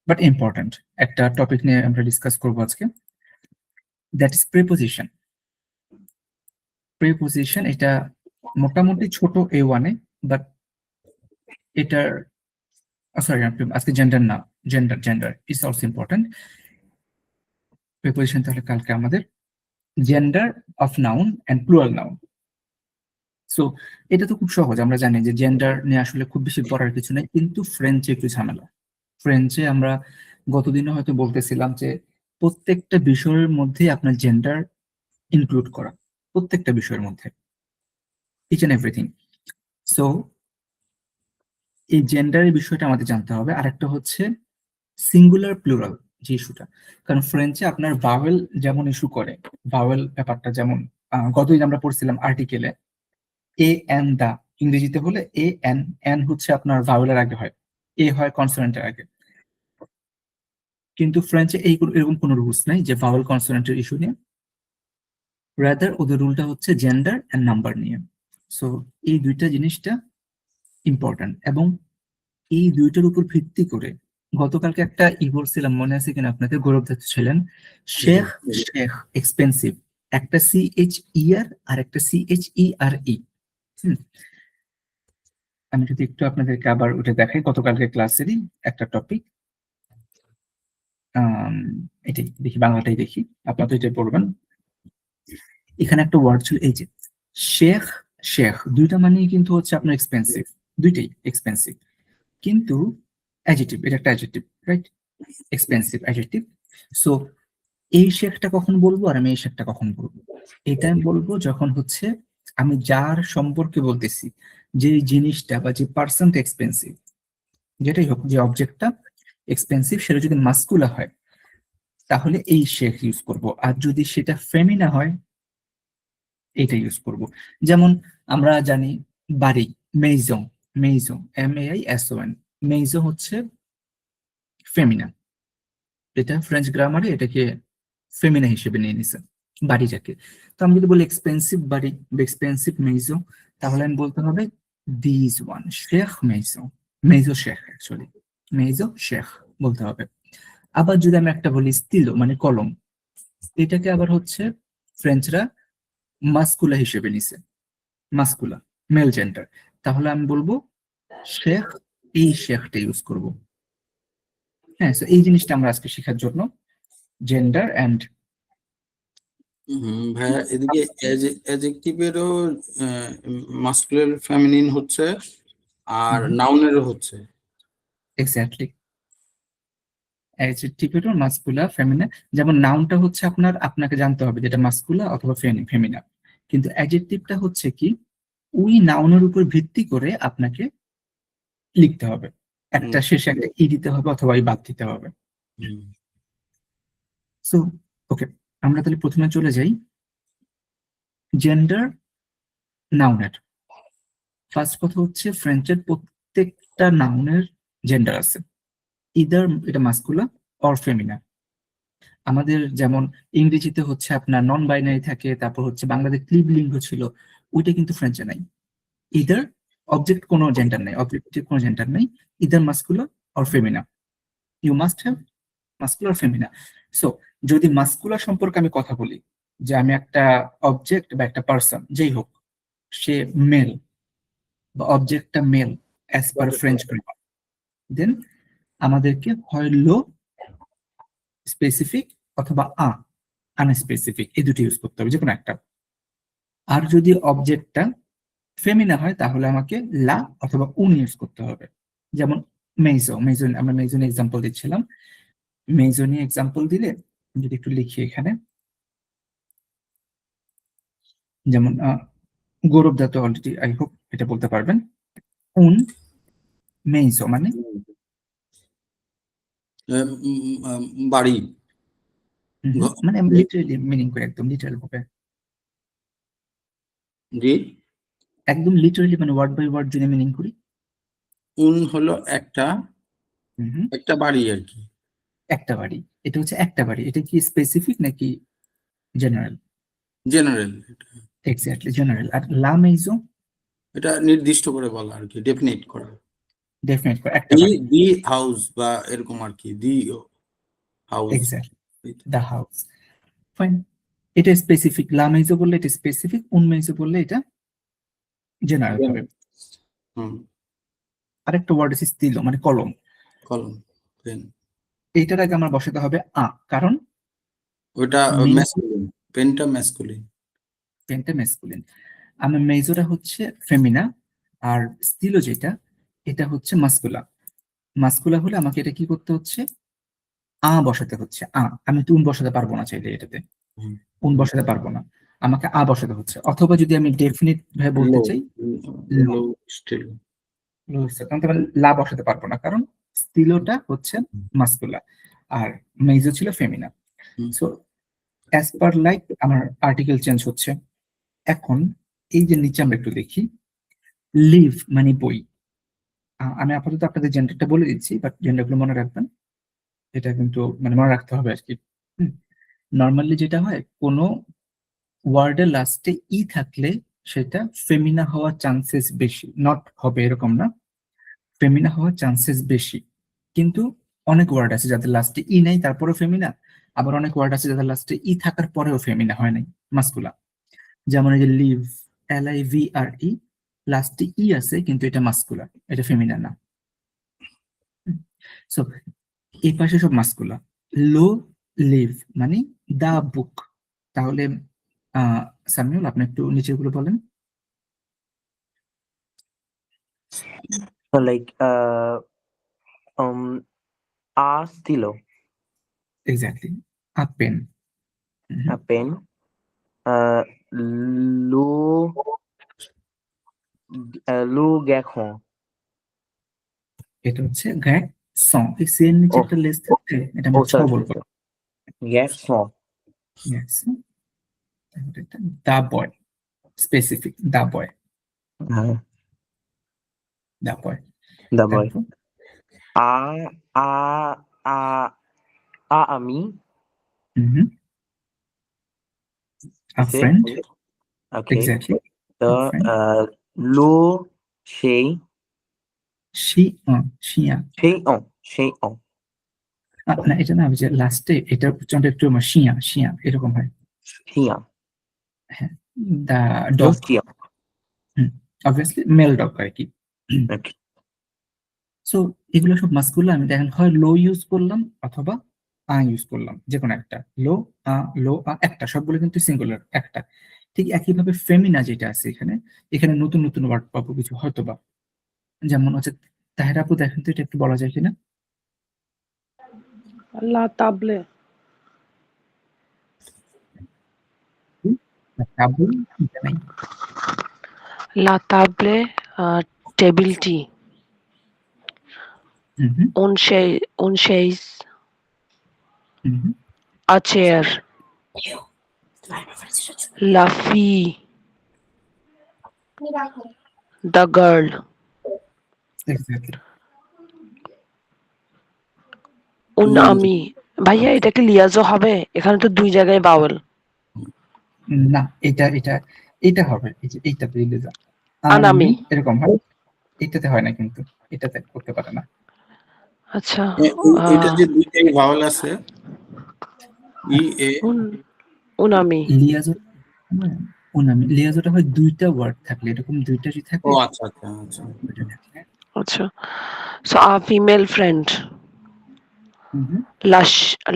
But important একটা topic নিয়ে আমরা ডিসকাস করবো আজকে, দ্যাট ইজ প্রিপোজিশন। প্রিপোজিশন এটা মোটামুটি ছোট A1 এ, বাট এটার সরি আজকে জেন্ডার না, gender is also important. Preposition তাহলে কালকে আমাদের gender of noun and plural noun. So এটা তো খুব সহজ, আমরা জানি যে জেন্ডার নিয়ে আসলে খুব বেশি পড়ার কিছু নেই, কিন্তু ফ্রেঞ্চে একটু ঝামেলা। ফ্রেঞ্চে আমরা গতদিনে হয়তো বলতেছিলাম যে প্রত্যেকটা বিষয়ের মধ্যে আপনার জেন্ডার ইনক্লুড করা, প্রত্যেকটা বিষয়ের মধ্যে, ইচ এন্ড এভরিথিং। সো এই জেন্ডারের বিষয়টা আমাদের জানতে হবে। আর একটা হচ্ছে সিঙ্গুলার প্লুরাল যে ইস্যুটা, কারণ ফ্রেঞ্চে আপনার ভাওয়েল যেমন ইস্যু করে, ভাওয়েল ব্যাপারটা যেমন গতদিন আমরা পড়ছিলাম আর্টিকেলে এ এন দা, ইংরেজিতে হলে এ এন, এন হচ্ছে আপনার ভাওয়েলের আগে হয়, এ হয় কনসোনেন্টের আগে। কিন্তু ফ্রেঞ্চে এরকম কোনো রুলস নাই যে ভাওয়েল কনসোনেন্টের ইস্যু নিয়ে, রাদার ওদের রুলটা হচ্ছে জেন্ডার এন্ড নাম্বার নিয়ে। সো এই দুইটা জিনিসটা ইম্পর্টেন্ট, এবং এই দুইটার উপর ভিত্তি করে গতকালকে একটা বলছিলাম, মনে আছে কিনা আপনাদের, গৌরব দত্ত ছিলেন, শেখ শেখ এক্সপেন্সিভ, একটা CHER আর একটা CHERE। আমি যদি একটু আপনাদেরকে আবার উঠে দেখাই গতকালকে ক্লাসেরই একটা টপিক, এটাই দেখি, বাংলাটাই দেখি, আপনারা তো এটাই পড়বেন। এখানে একটা ওয়ার্ড ছিল এই যে শেখ শেখ, দুইটা মানেই কিন্তু হচ্ছে আপনার এক্সপেন্সিভ, দুইটাই এক্সপেন্সিভ, কিন্তু অ্যাডজেক্টিভ, এটা একটা adjective, right? Expensive adjective. So এই শেখটা কখন বলবো আর আমি এই শেখটা কখন বলবো? এটা আমি বলবো যখন হচ্ছে আমি যার সম্পর্কে বলতেছি, যে জিনিসটা বা যে পার্সনটা এক্সপেন্সিভ, যেটাই হোক, যে অবজেক্টটা এক্সপেন্সিভ, সেটা যদি মাস্কুলা হয় তাহলে এই শেখ ইউজ করব, আর যদি সেটা ফেমিনা হয় এটা ইউজ করব। যেমন আমরা জানি বাড়ি, মেইজো, মেইজো MAISON, মেইজো হচ্ছে ফেমিনা, এটা ফ্রেঞ্চ গ্রামারে এটাকে ফেমিনা হিসেবে নিয়ে নিছে বাড়িটাকে। তো আমি যদি বলি এক্সপেন্সিভ বাড়ি বা এক্সপেন্সিভ মেইজো, তাহলে আমি বলতে হবে দিস ওয়ান শেখ মেইজো, মেইজো শেখ, অ্যাকচুয়ালি মেইজো শেখ বলতে হবে। আবার যদি আমি একটা বলি স্টিলো মানে কলম, এটাকে আবার হচ্ছে ফ্রেঞ্চরা মাস্কুলা হিসেবে নিছে, মাস্কুলা, মেল জেন্ডার, তাহলে আমি বলবো শেখ, এই শেখটা ইউজ করব। হ্যাঁ, তো এই জিনিসটা আমরা আজকে শেখার জন্য জেন্ডার অ্যান্ড ভাইয়া এদিকে অ্যাডজেক্টিভেরও মাস্কুলার ফেমিনিন হচ্ছে আর নাউনেরও হচ্ছে। এক্স্যাক্টলি, অ্যাডজেক্টিভেরও মাস্কুলা ফেমিনা। যেমন নাউনটা হচ্ছে আপনার, আপনাকে জানতে হবে যেটা মাস্কুলা অথবা ফেমিনা, কিন্তু অ্যাডজেক্টিভটা হচ্ছে কি ওই নাউনের উপর ভিত্তি করে আপনাকে লিখতে হবে, একটা শেষে একটা দিতে হবে অথবা বাদ দিতে হবে। সো ওকে, আমরা তাহলে প্রথমে চলে যাই জেন্ডার নাউনের। ফার্স্ট কথা হচ্ছে ফ্রেঞ্চের প্রত্যেকটা নাউনের জেন্ডার আছে, ইদার এটা মাস্কুলা অর ফেমিনা। আমাদের যেমন ইংরেজিতে হচ্ছে আপনার নন বাইনারি থাকে, তারপর হচ্ছে বাংলাদেশ ক্লিবলিঙ্গ ছিল, ওইটা কিন্তু ফ্রেঞ্চে নাই। ইদার অবজেক্ট কোনো জেন্ডার নাই, অবজেক্টের কোনো জেন্ডার নাই, either masculine or feminine, you must have masculine or feminine. So যদি মাস্কুলা সম্পর্কে আমি কথা বলি, যে আমি একটা অবজেক্ট বা একটা পার্সন যেই হোক, সে মেল বা অবজেক্টটা male as per French grammar, then আমাদেরকে হয় লো স্পেসিফিক অথবা আনস্পেসিফিক, এই দুটো ইউজ করতে হবে, যে কোনো একটা। আর যদি অবজেক্টটা ফেমিনা হয় তাহলে আমাকে লা অথবা উন ইউজ করতে হবে। যেমন মেইজো, মেইজো আমরা মেইজো নিয়ে এক্সাম্পল দিচ্ছিলাম, মেইজো নিয়ে এক্সাম্পল দিলে যদি একটু লিখি এখানে, যেমন গৌরব দত্ত অলরেডি আই হোপ এটা বলতে পারবেন, উন মেইজো মানে বাড়ি, মানে লিটারালি মিনিং করে, একদম লিটারাল ভাবে, জি একদম লিটারালি মানে ওয়ার্ড বাই ওয়ার্ড যদি মিনিং করি, উন হলো একটা একটা বাড়ি আর কি, একটা বাড়ি, এটা হচ্ছে একটা বাড়ি। এটা কি স্পেসিফিক নাকি জেনারেল? General, exactly general. আর লা মেইজো এটা নির্দিষ্ট করে বলা আর কি, ডেফিনেট করা। ডেফিনেট একটা দি বাড়ি। দি হাউস বা এরকম আর কি, the house. Exactly, the house. Fine, এটা স্পেসিফিক। লা মেইজো বললে এটা স্পেসিফিক, উন মেইজো বললে এটা জেনারেল হবে। হুম, আরেকটা ওয়ার্ড আছে স্তিলো, মানে কলম। কলম, পেন। এইটার আগে আমার বসাতে হবে কারণ ওটা মেইজো, ম্যাসকুলিন, পেনটা ম্যাসকুলিন। পেনটা ম্যাসকুলিন। আমার মেইজোটা হচ্ছে ফেমিনা, আর স্তিলো যেটা, এটা হচ্ছে মাস্কুলা। মাস্কুলা হলে আমাকে এটা কি করতে হচ্ছে, বসাতে হচ্ছে। আমি তো উন বসাতে পারবো না চাইলে এটাতে, হুম। উন বসাতে পারবো না, আমাকে বসাতে হচ্ছে। অথবা যদি আমি ডেফিনিট ভাবে বলতে চাই, লো স্টিল। লা বসাতে পারবো না, কারণ স্তিলোটা হচ্ছে মাস্কুলা আর মেইজো ছিল Femina. So as per like আমার আর্টিকেল চেঞ্জ হচ্ছে। এখন এই যে নিচে আমরা একটু দেখি, লিভ মানে বই। আমি আপাতত আপনাদের জেন্ডারটা বলে দিচ্ছি, বাট জেন্ডারগুলো মনে রাখবেন, এটা কিন্তু মানে মনে রাখতে হবে আর কি। নর্মালি যেটা হয়, কোনো ওয়ার্ডের লাস্টে থাকলে সেটা ফেমিনা হওয়ার চান্সেস বেশি, নট হবে এরকম না, ফেমিনা হওয়ার চান্সেস বেশি। কিন্তু অনেক ওয়ার্ড আছে যাদের লাস্টে নাই তারপরেও ফেমিনা, আবার অনেক ওয়ার্ড আছে যাদের লাস্টে থাকার পরেও ফেমিনা হয় নাই, মাস্কুলা। যেমন এই যে লিভ, LIVRE, লাস্টে আছে কিন্তু এটা মাস্কুলা, এটা ফেমিনা না। সো এই পাশে সব মাস্কুলা। লো লিভ মানে দা বুক। তাহলে সামিউল আপনি একটু নিচের গুলো বলেন। So like a stilo, exactly, a pen. a pen, lu lu gakho, এটা হচ্ছে গ্যাক সং। এই সি এর নিচে Oh. একটা লেস থাকছে, এটা আমরা ছ sorry, বলবো। gakho, the boy, specific, the boy, the boy. the boy, a a a ami, a is it? Friend, Okay, exactly. the lu shay, শি, শিয়া। shay on, না এটা না, ওই যে লাস্টে এটা উচ্চারণটা একটু শিয়া, শিয়া এরকম হয়। here, হ্যাঁ, the dog, just here, obviously male dog আর কি। okay, সো এগুলো সব মাস্কুলা। আমি দেখেন হয় লো ইউজ করলাম অথবা ইউজ করলাম, যে কোনো একটা। লো লো একটা, সবগুলো কিন্তু সিঙ্গুলার একটা। ঠিক একইভাবে ফেমিনা যেটা আছে এখানে, এখানে নতুন নতুন ওয়ার্ড পাবো কিছু হয়তোবা। যেমন হচ্ছে তাহের আপু, দেখেন তো এটা একটু বলা যায় কিনা। La table. আবুল, এটা নাই। La table, টেবিলটি। Un chaise, a chair. La fille, the girl. Exactly. Un ami. ভাইয়া এটা কি লিয়াজো হবে? এখানে তো দুই জায়গায় বাউল। না, এটা এটা এটা হবে, এই যে এইটাতে লিজা আনামি। এরকম হয়, এটাতে হয় না কিন্তু, এটাতে করতে পারে না। আচ্ছা, এটা যে দুইটাই ভাওয়াল আছে, ই এ, উনামি। লিয়াজো, উনামি, লিয়াজোটা হয় দুইটা ওয়ার্ড থাকলে, এরকম দুইটা যদি থাকে। ও আচ্ছা আচ্ছা আচ্ছা। আচ্ছা, so a female friend.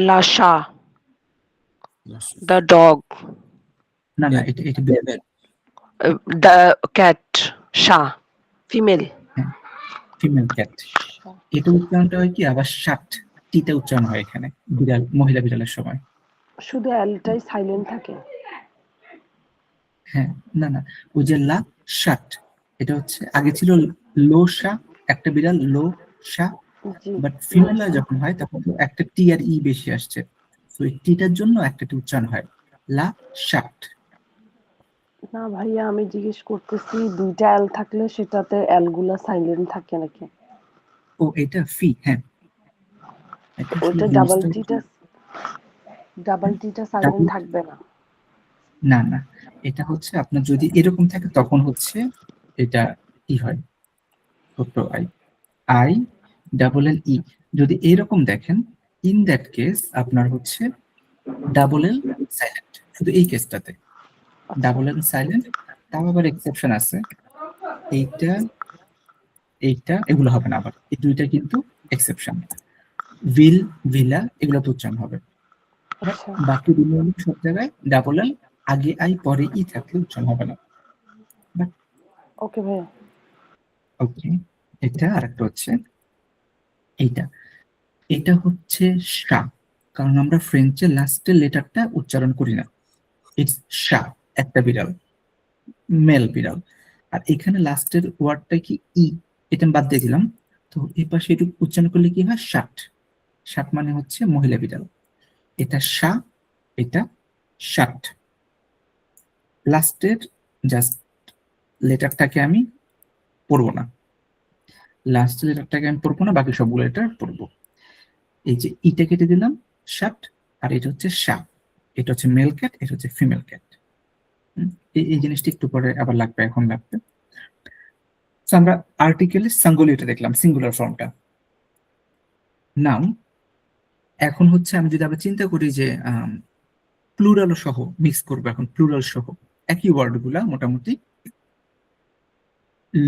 Lasha, the dog. না না, এটা এটা The cat, Sha, female. Female cat. এটা উচ্চারণটা হয় কি, আবার শার্ট, টিটা উচ্চারণ হয় এখানে, বিড়াল, মহিলা বিড়ালের সময়। শুধু এলটাই সাইলেন্ট থাকে। হ্যাঁ, না না, ওই যে লা শার্ট, এটা হচ্ছে আগে ছিল লো শা, একটা বিড়াল লো শা, বাট ফিমেল যখন হয় তখন তো একটা টি আর বেশি আসছে, তো এই টিটার জন্য একটা টি উচ্চারণ হয়, লা শার্ট। না ভাইয়া, আমি জিজ্ঞেস করতেছি দুইটা এল থাকলে সেটাতে এল গুলা সাইলেন্ট থাকে নাকি? ও এটা ফি, হ্যাঁ, ওটা ডাবল টিটা সাইলেন্ট থাকবে না। না না, এটা হচ্ছে আপনার যদি এরকম থাকে তখন হচ্ছে এটা হয় ছোট আই, আই ডাবল এল ই। যদি এইরকম দেখেন, ইন দ্যাট কেস আপনার হচ্ছে ডাবল এল সাইলেন্ট, শুধু এই কেসটাতে আচ্ছা ডাবল এল সাইলেন্ট। তাও আবার এক্সেপশন আছে, এইটা এইটা এগুলো হবে না, আবার এই দুইটা কিন্তু এক্সেপশন। উইল, ভিলা এগুলো তো উচ্চারণ হবে, বাট আচ্ছা বাকি রিমেইনিং সব জায়গায় ডাবল এল আগে আই পরে ই থাকলে উচ্চারণ হবে না। ওকে ভাইয়া। ওকে, এটা আরেকটা হচ্ছে এইটা, এটা হচ্ছে শা, কারণ আমরা ফ্রেঞ্চে লাস্টের লেটারটা উচ্চারণ করি না। ইটস শা, একটা বিড়াল, মেল বিড়াল। আর এখানে লাস্টের ওয়ার্ডটা কি ই, এটা আমি বাদ দিয়ে দিলাম। তো এই পাশে একটু উচ্চারণ করলে কি হয়, শার্ট। শার্ট মানে হচ্ছে মহিলা বিড়াল। এটা শা, এটা শার্ট। লাস্টের জাস্ট লেটারটাকে আমি পড়বো না, লাস্টের লেটারটাকে আমি পড়বো না, বাকি সবগুলো লেটার পড়বো। এই যে ইটা কেটে দিলাম, শার্ট। আর এটা হচ্ছে শা, এটা হচ্ছে মেল ক্যাট, এটা হচ্ছে ফিমেল ক্যাট। এই জিনিসটা একটু পরে আবার লাগবে, এখন লাগবে। তো আমরা আর্টিকেলের সিঙ্গুলারটা দেখলাম, সিঙ্গুলার ফর্মটা। নাও এখন হচ্ছে আমি যদি আবার চিন্তা করি যে প্লুরাল সহ মিক্স করবো, এখন প্লুরাল সহ একই ওয়ার্ড গুলা মোটামুটি,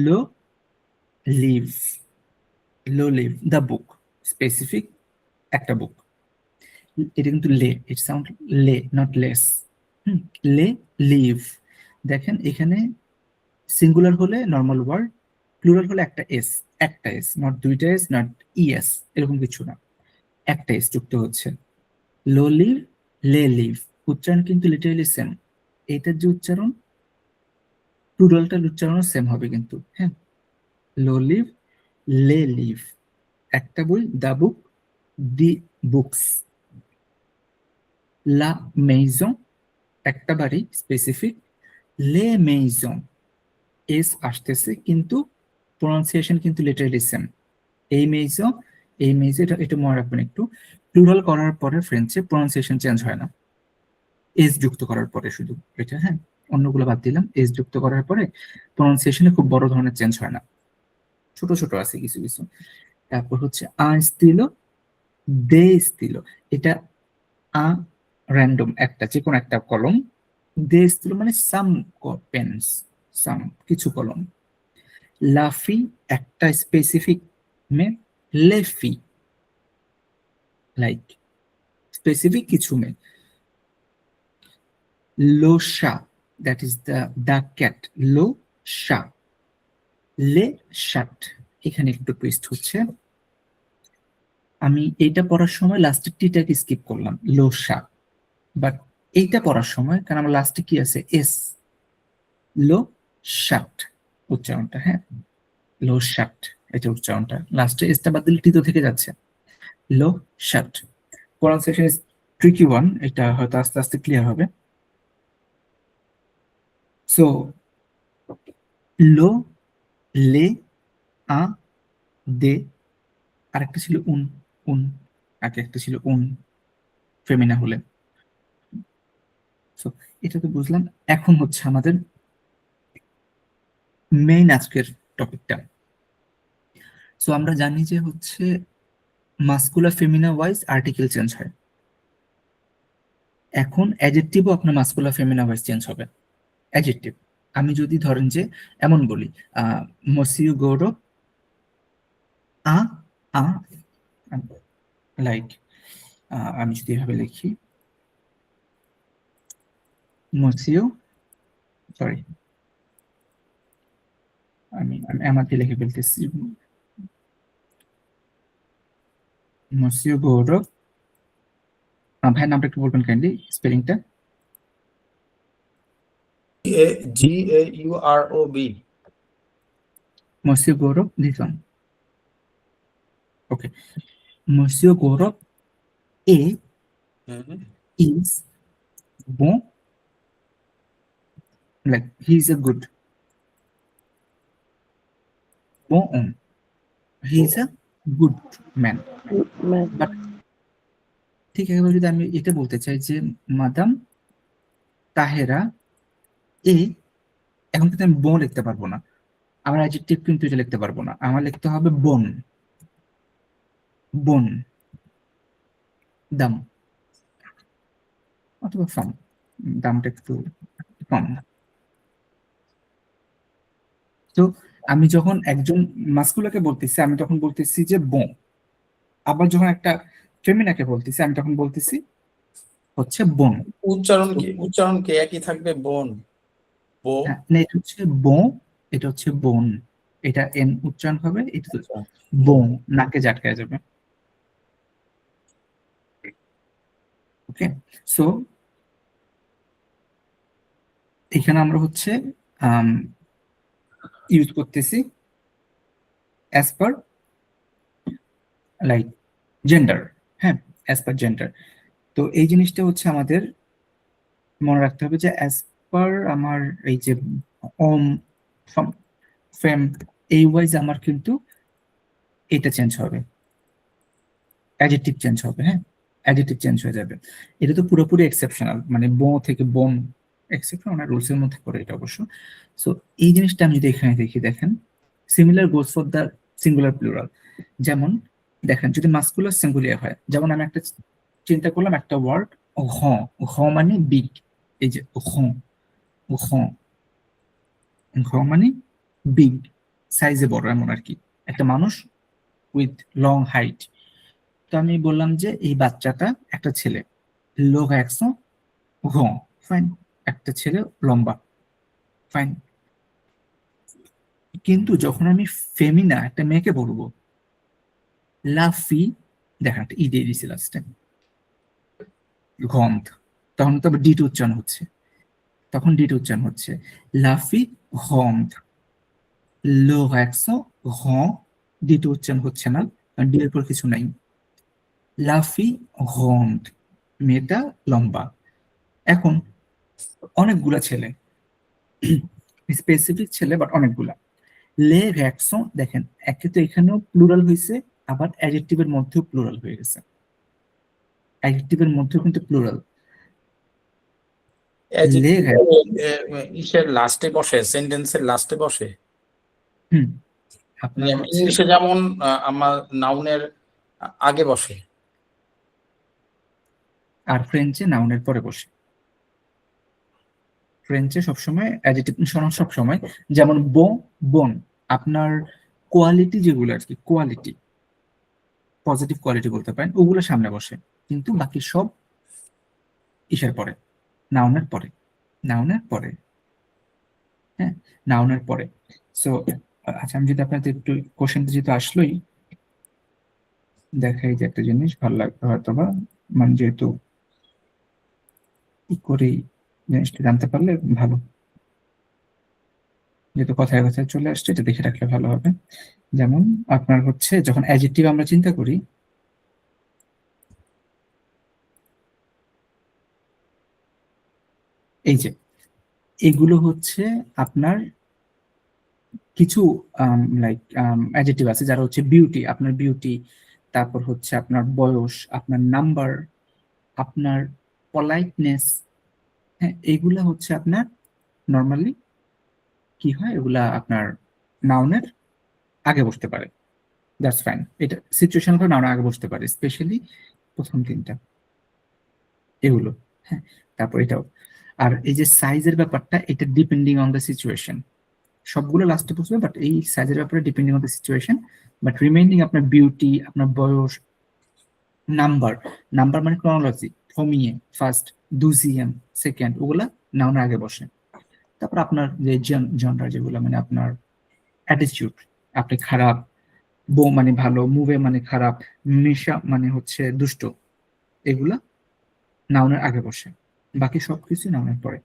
লো লিভ, লো লিভ দ্য বুক, স্পেসিফিক একটা বুক। এটা কিন্তু লে, ইট সাউন্ড লে নট লেস। লে লিভ, দেখেন এখানে সিঙ্গুলার হলে নর্মাল ওয়ার্ড, প্লুরাল হলে একটা এস, একটা এস, নট দুইটা এস, নট ইএস, এরকম কিছু না, একটা এস যুক্ত হচ্ছে। লো লিভ, লে লিভ, উচ্চারণ কিন্তু লিটারালি সেম। এটার যে উচ্চারণ, প্লুরালটার উচ্চারণও সেম হবে কিন্তু, হ্যাঁ। লো লিভ, লে লিভ, একটা বই, দা বুক, দি বুকস। লা মেইজন, একটা বাড়ি, স্পেসিফিক। লে মেইজন, এস আসতেছে কিন্তু প্রনাউন্সিয়েশন কিন্তু লিটারালি সেম। এই মেইজো, এই মেইজো, এটা এটা মনে রাখবেন একটু। প্লুরাল করার পরে ফ্রেঞ্চে প্রনাউন্সিয়েশন চেঞ্জ হয় না, এস যুক্ত করার পরে শুধু এটা, হ্যাঁ। অন্যগুলো বাদ দিলাম, এস যুক্ত করার পরে প্রনাউন্সিয়েশনে খুব বড় ধরনের চেঞ্জ হয় না, ছোট ছোট আছে কিছু কিছু। তারপর হচ্ছে আ স্তিলো, দে স্তিলো, এটা আ র্যান্ডম একটা, যে কোনো একটা কলম। দে স্তিলো মানে সাম পেন্স, সাম কিছু কলম। লাফি, একটা স্পেসিফিক মে। লেফি, লাইক স্পেসিফিক কিছু মে। লোশা, দ্যাট ইজ দ্য ক্যাট, লো শা। লে শাট, এখানে একটু টুইস্ট হচ্ছে, আমি এইটা পড়ার সময় লাস্টের টিটাকে স্কিপ করলাম, লোশা। বাট এইটা পড়ার সময়, কারণ আমার লাস্টে কি আছে, এস, লো শাট উচ্চারণটা, হ্যাঁ। লো শাট, এটা উচ্চারণটা, লাস্টে এসটা বাদ দিলে টিতো থেকে যাচ্ছে। লো শাট, প্রনাউন্সিয়েশন ইজ ট্রিকি ওয়ান, এটা হয়তো আস্তে আস্তে ক্লিয়ার হবে। সো লো, লে, আ, দে, আরেকটা ছিল উন, উন, আগে একটা ছিল উন ফেমিনা হলে। সো এটা তো বুঝলাম। এখন হচ্ছে আমাদের মেইন আজকের টপিকটা। সো আমরা জানি যে হচ্ছে muscular Femina wise article change হয়। এখন অ্যাডজেক্টিভও আপনার মাস্কুলার ফেমিনা ওয়াইজ চেঞ্জ হবে। অ্যাডজেক্টিভ, আমি যদি ধরেন যে এমন বলি, মসিউ গৌরব আ, আ, লাইক আমি যদি এভাবে লিখি, মসিউ, সরি আমি আমার দিয়ে লিখে ফেলতেছি, মসিউ গৌরব, ভাইয়ের নামটা একটু বলবেন kindly, স্পেলিংটা। GAUROB। Monsieur Gaurav, this one. Okay. Monsieur Gaurav A is bon, like he is a good, bon, he is a good man. But ঠিক একেবারে যদি আমি এটা বলতে চাই যে মাদাম তাহেরা এ, এখন কিন্তু আমি বন লিখতে পারবো না, আমার অ্যাডজেক্টিভ কিন্তু এটা লিখতে পারবো না, আমার লিখতে হবে বন, বোন, দাম অথবা ফাম, দামটা একটু কম। তো আমি যখন একজন মাস্কুলাকে বলতেছি আমি তখন বলতেছি যে বোন, আবার যখন একটা ফেমিনাকে বলতেছি আমি তখন বলতেছি হচ্ছে বোন। উচ্চারণ কি একই থাকবে? বোন, বো। হ্যাঁ, না, এটা হচ্ছে বো, এটা হচ্ছে বোন, এটা এন উচ্চারণ হবে, এটা তো আচ্ছা, বোন, নাকে জাটকায় যাবে। ওকে, সো এখানে আমরা হচ্ছে ইউজ করতেছি অ্যাজ পার লাইক জেন্ডার। হ্যাঁ, অ্যাজ পার জেন্ডার। তো এই জিনিসটা হচ্ছে আমাদের মনে রাখতে হবে যে অ্যাজ পার আমার এই যে অম, ফেম, এই ওয়াইজ আমার কিন্তু এটা চেঞ্জ হবে, অ্যাডজেক্টিভ চেঞ্জ হবে। হ্যাঁ, অ্যাডজেক্টিভ চেঞ্জ হয়ে যাবে। এটা তো পুরোপুরি এক্সেপশনাল, মানে বো থেকে বোন এক্সেপশনাল, রুলসের মধ্যে পড়ে এটা অবশ্য। সো এই জিনিসটা আমি যদি এখানে দেখি, দেখেন similar goes for the singular plural. যেমন দেখেন যদি মাস্কুলার সিঙ্গুলার হয়, যেমন আমি একটা চিন্তা করলাম একটা ওয়ার্ড ঘ, ঘ মানে বিগ, এই যে ঘ, ঘ, ঘ মানে বিগ, সাইজে বড় এমন আর কি, একটা মানুষ উইথ লং হাইট। তো আমি বললাম যে এই বাচ্চাটা একটা ছেলে, লোক 100 ফাইন, একটা ছেলে লম্বা, ফাইন। কিন্তু যখন আমি ফেমিনা একটা মেয়েকে বলবো লাফি, দেখেন একটা ই দিয়ে দিছি লাস্টে, গন্ধ, তখন তো ডিট উচ্চারণ হচ্ছে, তখন ডিট উচ্চারণ হচ্ছে লাফি গন্ধ, লোক 100 ডিট উচ্চারণ হচ্ছে না, ডি এর পর কিছু নাই, লাফি গন্ধ, মেয়েটা লম্বা। এখন অনেকগুলা ছেলে, স্পেসিফিক ছেলে বাট অনেকগুলা, লে ভ্যাকসন, দেখেন একে তো এখানেও প্লুরাল হয়েছে, আবার অ্যাডজেক্টিভের মধ্যেও প্লুরাল হয়ে গেছে, অ্যাডজেক্টিভের মধ্যেও কিন্তু প্লুরাল। লে ইসের লাস্টে বসে, সেন্টেন্সের লাস্টে বসে। হুম, আপনার হচ্ছে ইংলিশে যেমন আমার নাউনের আগে বসে। আর ফ্রেঞ্চে নাউনের পরে বসে, ফ্রেঞ্চে সবসময় অ্যাডজেক্টিভ সবসময়, যেমন বো, বোন, আপনার কোয়ালিটি যেগুলো আর কি, কোয়ালিটি, পজিটিভ কোয়ালিটি বলতে পারেন, ওগুলো সামনে বসে, কিন্তু বাকি সব ইসের পরে, নাউনের পরে, নাউনের পরে, হ্যাঁ, নাউনের পরে। সো আচ্ছা, আমি যদি আপনাদের একটু কোশ্চেনটা যেহেতু আসলোই, দেখাই যে একটা জিনিস ভালো লাগবে হয়তো বা, মানে যেহেতু কি করেই জিনিসটা জানতে পারলে ভালো, যেহেতু কথায় কথায় চলে আসছে, এটা দেখে রাখলে ভালো হবে। যেমন আপনার হচ্ছে যখন অ্যাডজেক্টিভ আমরা চিন্তা করি, এই যে এগুলো হচ্ছে আপনার কিছু লাইক অ্যাডজেক্টিভ আছে যারা হচ্ছে বিউটি, আপনার বিউটি, তারপর হচ্ছে আপনার বয়স, আপনার নাম্বার, আপনার পলাইটনেস। হ্যাঁ, এইগুলা হচ্ছে আপনার নর্মালি কি হয়, এগুলা আপনার নাউনের আগে বসতে পারে, দ্যাটস ফাইন। এটা সিচুয়েশন করে নাউনের আগে বসতে পারে, স্পেশালি প্রথম তিনটা এগুলো। হ্যাঁ, তারপর এটাও। আর এই যে সাইজের ব্যাপারটা, এটা ডিপেন্ডিং অন দ্য সিচুয়েশন, সবগুলো লাস্টে বসবে, বাট এই সাইজের ব্যাপারে depending on the situation. But remaining আপনার বিউটি, আপনার বয়স, নাম্বার, নাম্বার মানে ক্রনোলজি, ফমিয়ে ফার্স্ট, দুজিয়াম সেকেন্ড, ওগুলা নাউনের আগে বসে। তারপর আপনার যে জনরা যেগুলো, মানে আপনার অ্যাটিটিউড, আপনি খারাপ, বো মানে ভালো, মুভে মানে খারাপ, মিশা মানে হচ্ছে দুষ্ট, এগুলা নাউনের আগে বসে, বাকি সবকিছু নাউনের পরে।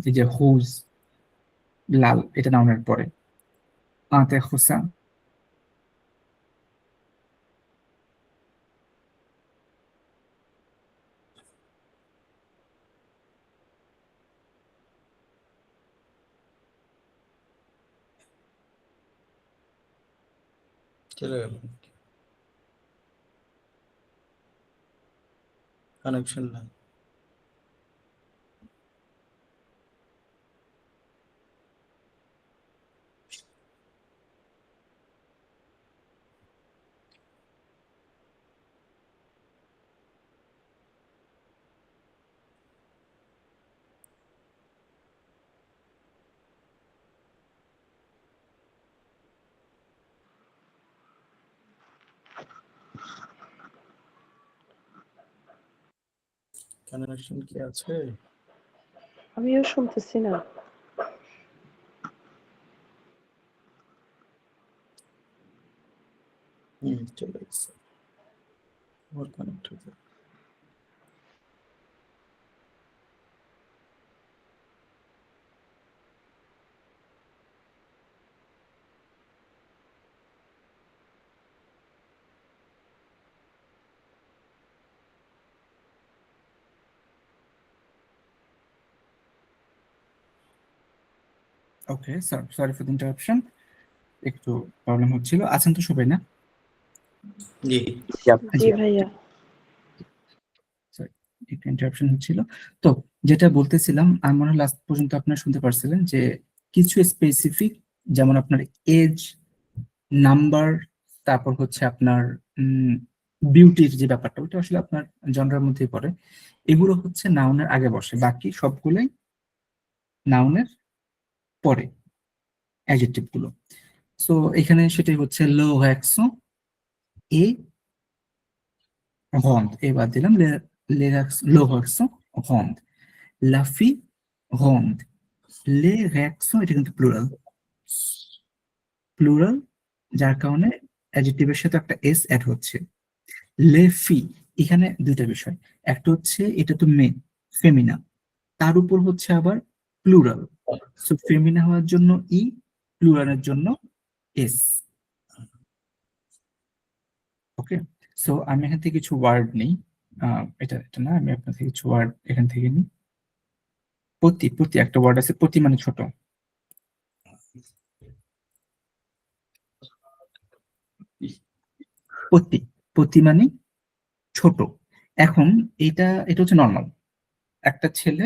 এই যে হুজ, লাল, এটা নাউনের পরে। আতে হোসা, চলে গেল, কানেকশন নাই। কানেকশন কি আছে? আমিও শুনতেছি না। চলে গেছে। আবার কানেক্ট হয়েছে। Okay sir, sorry for the interruption, একটু প্রবলেম হচ্ছিল। আছেন তো সবাই না? জি। জি ভাইয়া। সরি, একটু ইন্টারাপশন হচ্ছিল। তো যেটা বলতেছিলাম, আমার মনে হয় লাস্ট পর্যন্ত আপনারা শুনতে পারছিলেন যে কিছু স্পেসিফিক, যেমন আপনার এজ, নাম্বার, তারপর হচ্ছে আপনার বিউটির যে ব্যাপারটা, ওটা আসলে আপনার জনরার মধ্যেই পড়ে। এগুলো হচ্ছে নাউনের আগে বসে, বাকি সবগুলোই নাউনের পরে, অ্যাডজেক্টিভ গুলো। সো এখানে সেটাই হচ্ছে লো হ্যাক্সো এ রন্ড, এবার দিলাম লো হ্যাক্সো রন্ড, লাফি রন্ড, লে হ্যাক্সো, এটা কিন্তু প্লুরাল, প্লুরাল, যার কারণে অ্যাডজেক্টিভের সাথে একটা এস অ্যাড হচ্ছে। লে ফি, এখানে দুইটা বিষয়, একটা হচ্ছে এটা তো মেন, ফেমিনা, তার উপর হচ্ছে আবার প্লুরাল। সো ফেমিনা হওয়ার জন্য ই, প্লুরালের জন্য এস। ওকে, সো আমি এখান থেকে কিছু ওয়ার্ড নেই, এটা না, আমি আপনার থেকে কিছু ওয়ার্ড এখান থেকে নিই। পতি, পতি একটা ওয়ার্ড আছে, পতি মানে ছোট। পতি, পতি মানে ছোট। এখন এটা হচ্ছে নর্মাল, একটা ছেলে,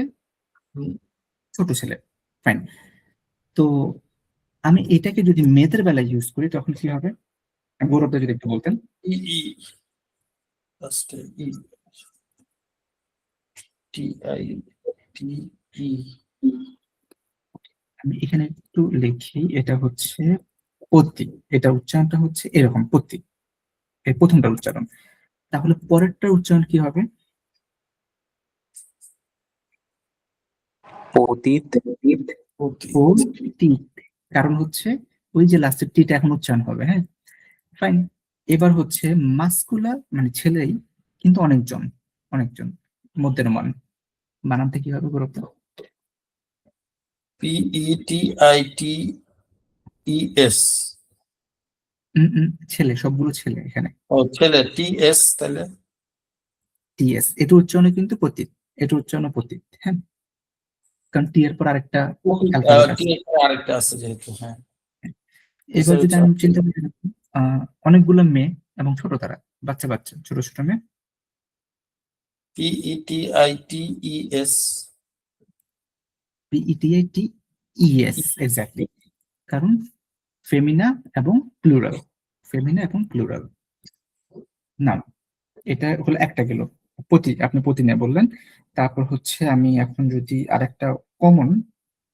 ছোট ছেলে, ফাইন। তো আমি এটাকে যদি মেয়েদের বেলায় ইউজ করি তখন কি হবে, গৌরবদা যদি একটু বলতেন। ই ই ফার্স্টে ই টি আই টি ই। আমি এখানে একটু লিখি, এটা হচ্ছে পতি, এটা উচ্চারণটা হচ্ছে এরকম, পতি, এই প্রথমটা উচ্চারণ। তাহলে পরেরটা উচ্চারণ কি হবে? পতিত। পতিত, কারণ হচ্ছে ওই যে লাস্টের টিটা এখন উচ্চারণ হবে, হ্যাঁ, ফাইন। এবার হচ্ছে মাস্কুলার মানে ছেলেই, কিন্তু অনেকজন, অনেকজন, মধ্যের মান, বানানটা কি হবে Gourav? P E T I T E S. ছেলে, সবগুলো ছেলে এখানে। ও ছেলে, টি এস, তাহলে টিএস, এটা উচ্চারণে কিন্তু পতিত, এটা উচ্চারণ পতিত, হ্যাঁ, কারণ টি এর পর আরেকটা অ্যালফাবেট টি আছে। এর আরেকটা আছে যেহেতু, হ্যাঁ। এবার যদি আমি চিন্তা করি, অনেকগুলো মেয়ে এবং ছোট, তারা বাচ্চা বাচ্চা, ছোট ছোট মেয়ে, P E T I T E S. P E T I T E S, exactly, কারণ ফেমিনা এবং প্লুরাল, ফেমিনা এবং প্লুরাল। না, এটা হলো একটা গেল, পতি, আপনি পতি নিয়ে বললেন। তারপর হচ্ছে আমি এখন যদি আরেকটা কমন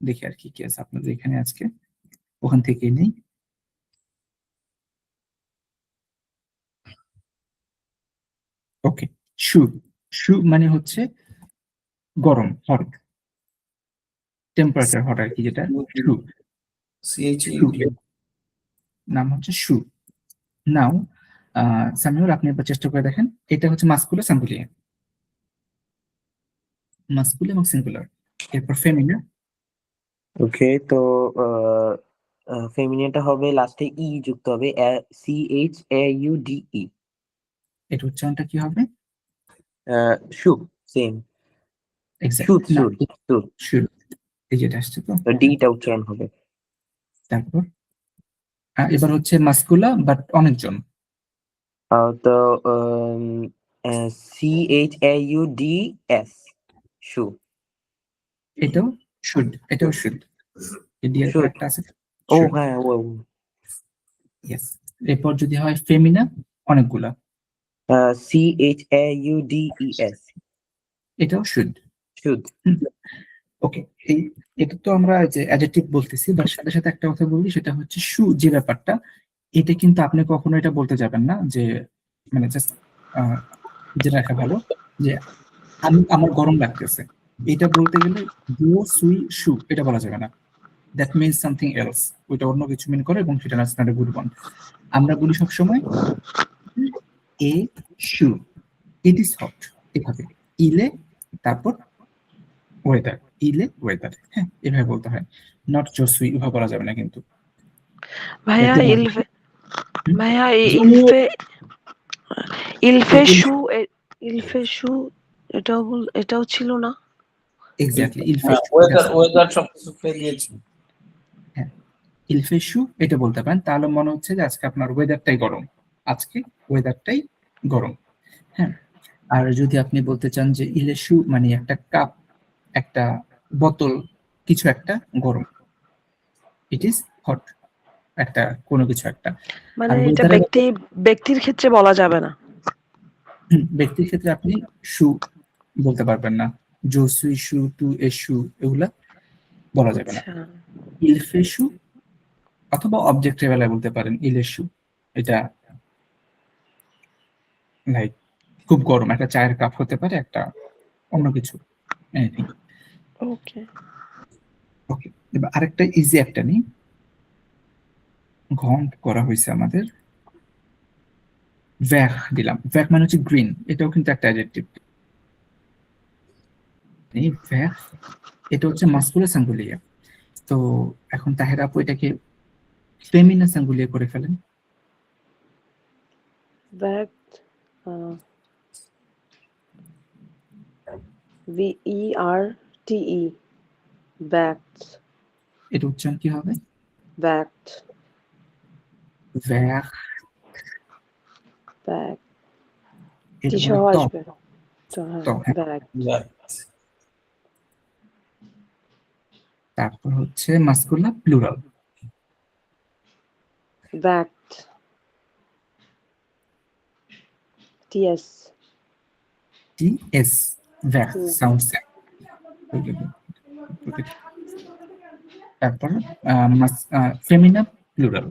দেখি আর কি কি আছে আপনাদের এখানে আজকে, ওখান থেকেই নেই। ওকে, শু, শু মানে হচ্ছে গরম, হট, টেম্পারেচার হট আর কি, যেটা শু, শু, নাম হচ্ছে শু। নাও সামিউল, আপনি একবার চেষ্টা করে দেখেন, এটা হচ্ছে মাস্কুলার সিঙ্গুলার, মাস্কুলার এবং সিঙ্গুলার। এরপর ফেমিনা, ওকে, তো ফেমিনিনটা হবে লাস্টে ই যুক্ত হবে, CHAUDE। এটা উচ্চারণটা কি হবে? শু, সেম। শুট, না, শুট, শুট। শু, এই যেটা আসছে তো, ডিটা উচ্চারণ হবে। তারপর এবার হচ্ছে মাস্কুলা বাট অনেকজন, তো CHAUDS, শু। এটাও শুড, এটাও শুড, এর পর শুট। একটা আছে ও should, হ্যাঁ, ও yes। এরপর যদি হয় ফেমিনা, অনেকগুলা, CHAUDES, এটাও শুড। শুড। ওকে, এটা তো আমরা যে অ্যাডজেক্টিভ বলতেছি, বাট সাথে সাথে একটা কথা বলি, সেটা হচ্ছে শু যে ব্যাপারটা, এটা কিন্তু আপনি কখনো এটা বলতে যাবেন না যে, মানে জাস্ট যেটা রাখা ভালো, যে আমার গরম লাগতেছে, এটা বলতে গেলে জো সুই শু এটা বলা যাবে না, দ্যাট মিনস সামথিং এলস, ওইটা অন্য কিছু মিন করে এবং সেটা নট এ গুড ওয়ান। আমরা বলি সবসময় এ শু, ইট ইজ হট, এভাবে ইলে তারপর ওয়েদার, ইলে ওয়েদার, হ্যাঁ এভাবে বলতে হয়, নট জো সুই এভাবে বলা যাবে না কিন্তু। ভাইয়া একদম ইলফে হুম? ভাইয়া জি। ইলফে ইলফে ইল- শু ইলফে শু এটাও ছিল না? এক্স্যাক্টলি হ্যাঁ, ইলফেশু, ওয়েদার সবকিছু ফেলিয়েছি। হ্যাঁ ইলফেশু এটা বলতে পারেন, তাহলে মনে হচ্ছে যে আজকে আপনার ওয়েদারটাই গরম, আজকে ওয়েদারটাই গরম। হ্যাঁ, আর যদি আপনি বলতে চান যে ইলেশু মানে একটা কাপ, একটা বোতল, কিছু একটা গরম, ইট ইজ হট, একটা কোনো কিছু একটা। মানে আর এটা ওয়েদারে ব্যক্তির ক্ষেত্রে বলা যাবে না। ব্যক্তির ক্ষেত্রে আপনি শু বলতে পারবেন না, জো সুই শু, টু এ শু, এগুলা বলা যাবে না। আচ্ছা, ইলফেশু অথবা অবজেক্টের বেলায় বলতে পারেন ইলেশু, এটা লাইক খুব গরম, একটা চায়ের কাপ হতে পারে, একটা অন্য কিছু, এনিথিং। ওকে। ওকে, এবার আরেকটা ইজি একটা নিই, ঘন করা হয়েছে আমাদের, ভ্যাক দিলাম, ভ্যাক মানে হচ্ছে গ্রিন, এটাও কিন্তু একটা অ্যাডজেক্টিভ। ভ্যাক এটা হচ্ছে মাস্কুলার সিঙ্গুলিয়ার, তো এখন তাহের আপু এটাকে ফেমিনা সিঙ্গুলিয়ার করে ফেলেন। ব্যাক VERTE ব্যাকড এটা উচ্চারণ কি হবে? ব্যাকড ভ্যাক, ব্যাক টি এটা সহ বলে ত্বক, আসবে তো, হ্যাঁ ত্বক, হ্যাঁ। ব্যাক তারপর হচ্ছে মাস্কুলার প্লুরাল, ব্যাকড TS টি এস, ভ্যাক সাউন্ড সেম। তারপর ফেমিনা প্লুরাল,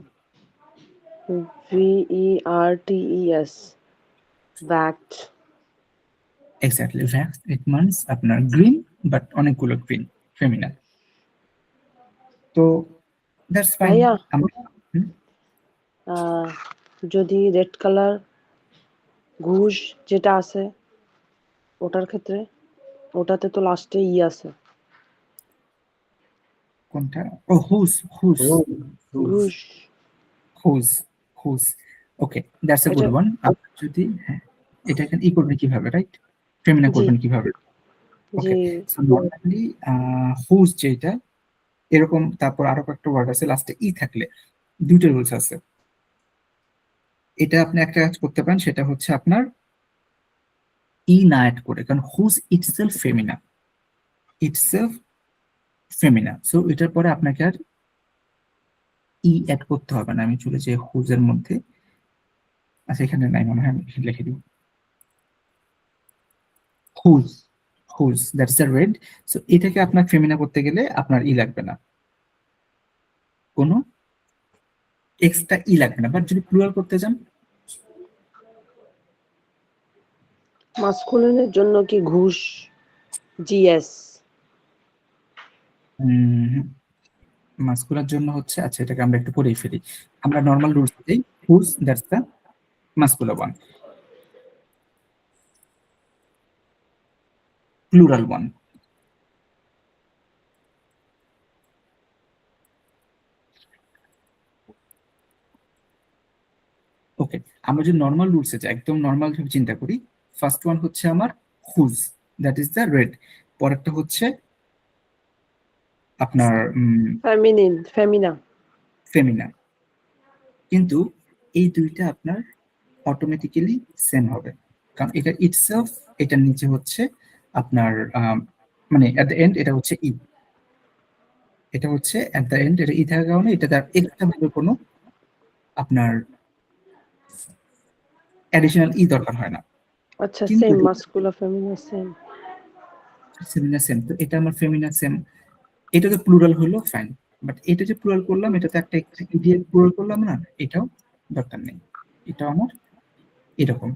VERTES ব্যাকড এক্স্যাক্টলি ভ্যাক ইট মিন্স আপনার গ্রিন, বাট অনেকগুলো গ্রিন, ফেমিনা। তো দ্যাটস ফাইন। ভাইয়া আমরা যদি রেড কালার ঘুষ যেটা আছে ওটার ক্ষেত্রে, ওটাতে তো লাস্টে আছে কোনটা? ও হুজ, হুজ, ঘুষ। হুজ, হুজ, ওকে দ্যাটস এ গুড এটা ওয়ান। আপনি যদি হ্যাঁ এটা এখানে ই করবেন কিভাবে, রাইট? ফেমিনা জি করবেন কিভাবে? ওকে, জি সো নরমালি হুজ যেটা এরকম, তারপর আরো একটা ওয়ার্ড আছে লাস্টে ই থাকলে, দুটো রুলস আছে। এটা আপনি একটা কাজ করতে পারেন, সেটা হচ্ছে আপনার ই না অ্যাড করে, কারণ হুজ ইটসেলফ ফেমিনা, ইটসেলফ ফেমিনা, সো এটার পরে আপনাকে আর ই অ্যাড করতে হবে না। আমি চলে যাই হুজের মধ্যে, আচ্ছা এখানে নাই মনে হয়, আমি লিখে দিই হুজ, হুজ দ্যাটস দ্য রেড। সো এটাকে আপনার ফেমিনা করতে গেলে আপনার ই লাগবে না, কোনো এক্সট্রা ই লাগবে না, বাট যদি প্লুরাল করতে যান, মাস্কুলিনের জন্য কি ঘুষ GS মাস্কুলার জন্য হচ্ছে, আচ্ছা এটাকে আমরা একটু পরেই ফেলি, আমরা নর্মাল রুলস দিই, whose that's the masculine one, plural one. Okay, আমরা যদি নর্মাল রুলসে যাই, একদম নর্মাল ভাবে চিন্তা করি, ফার্স্ট ওয়ান হচ্ছে আমার হুজ, দ্যাট ইজ দ্য রেড, পরেরটা হচ্ছে আপনার ফেমিনা ফেমিনা, কিন্তু এই দুইটা আপনার অটোমেটিক্যালি সেম হবে, কারণ এটা ইটসেলফ, এটার নিচে হচ্ছে আপনার মানে এট দ্য এন্ড এটা হচ্ছে ই, এটা হচ্ছে এট দ্য এন্ড এটা ই থাকার কারণে এটা তার এক্সট্রা ভাবে কোনো আপনার অ্যাডিশনাল ই দরকার হয় না। আচ্ছা কিন্তু same muscular Femina same Femina same, তো এটা আমার ফেমিনা সেম, এটা তো প্লুরাল হলো ফাইন, বাট এটা যে প্লুরাল করলাম, এটা তো একটা ইডিয়েট প্লুরাল করলাম না, এটাও দরকার নেই, এটাও আমার এরকম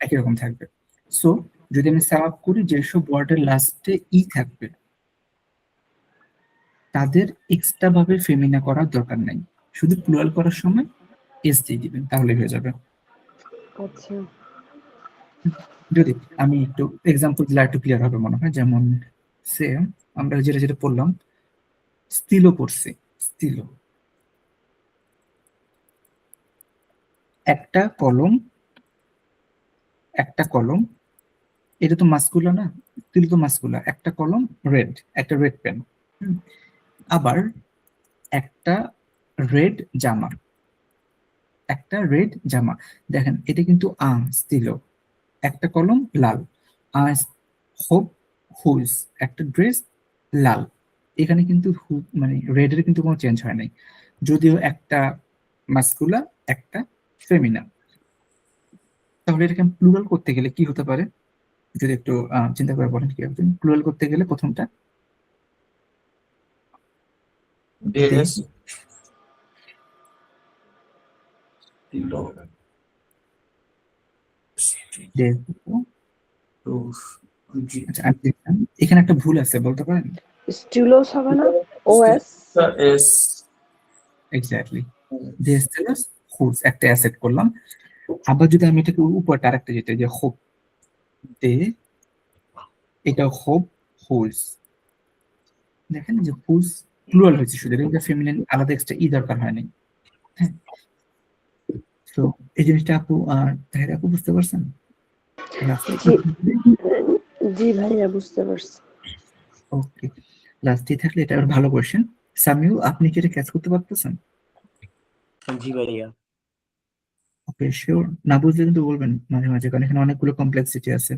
একই রকম থাকবে। সো যদি আমি সাম আপ করি, যেসব ওয়ার্ডের লাস্টে ই থাকবে তাদের এক্সট্রা ভাবে ফেমিনা করার দরকার নাই, শুধু প্লুরাল করার সময় এস দিয়ে দিবেন, তাহলে হয়ে যাবে। আচ্ছা যদি আমি একটু এক্সাম্পল দিলে একটু ক্লিয়ার হবে মনে হয়, যেমন সে আমরা যেটা যেটা পড়লাম, স্টিলো পড়ছি, স্টিলো একটা কলম, একটা কলম, এটা তো মাস্কুলা না, স্টিলো তো মাস্কুলা, একটা কলম রেড, একটা রেড পেন। আবার একটা রেড জামা, একটা রেড জামা, দেখেন এটা কিন্তু স্টিলো, একটা কলম লাল, হোপ হুজ, একটা ড্রেস লাল, এখানে কিন্তু মানে রেড এর কিন্তু কোনো চেঞ্জ হয় নাই, যদিও একটা মাস্কুলা একটা ফেমিনা। তাহলে এটাকে প্লুরাল করতে গেলে কি হতে পারে, যদি একটু চিন্তা করে বলেন কি হবে। প্লুরাল করতে গেলে প্রথমটা ডেস আচ্ছা, আমি দেখলাম এখানে একটা ভুল আছে, বলতে পারেন? স্টিলোস হবে না, ওএস এস এক্স্যাক্টলি, ডেস্টেলাস হুজ, একটা অ্যাসেট করলাম। আবার যদি আমি এটাকে উপরটা আরেকটা যেটা, যে হোপ দে, এটা হোপ হুজ, দেখেন যে হুজ প্লুরাল হয়েছে, শুধু এটা ফেমিনিন, আলাদা এক্সট্রা ই দরকার হয়নি। হ্যাঁ, তো এই জিনিসটা আপু তাহলে আপু বুঝতে পারছেন? জি জি ভাইয়া বুঝতে পারছি। ওকে, লাস্টে থাকলে এটা আবার ভালো কোয়েশ্চেন। সামিউ, আপনি কি এটা ক্যাচ করতে পারতেছেন? জি ভাইয়া। ওকে, শিওর। না বুঝলে কিন্তু বলবেন মাঝে মাঝে, কারণ এখানে অনেকগুলো কমপ্লেক্সিটি আছে।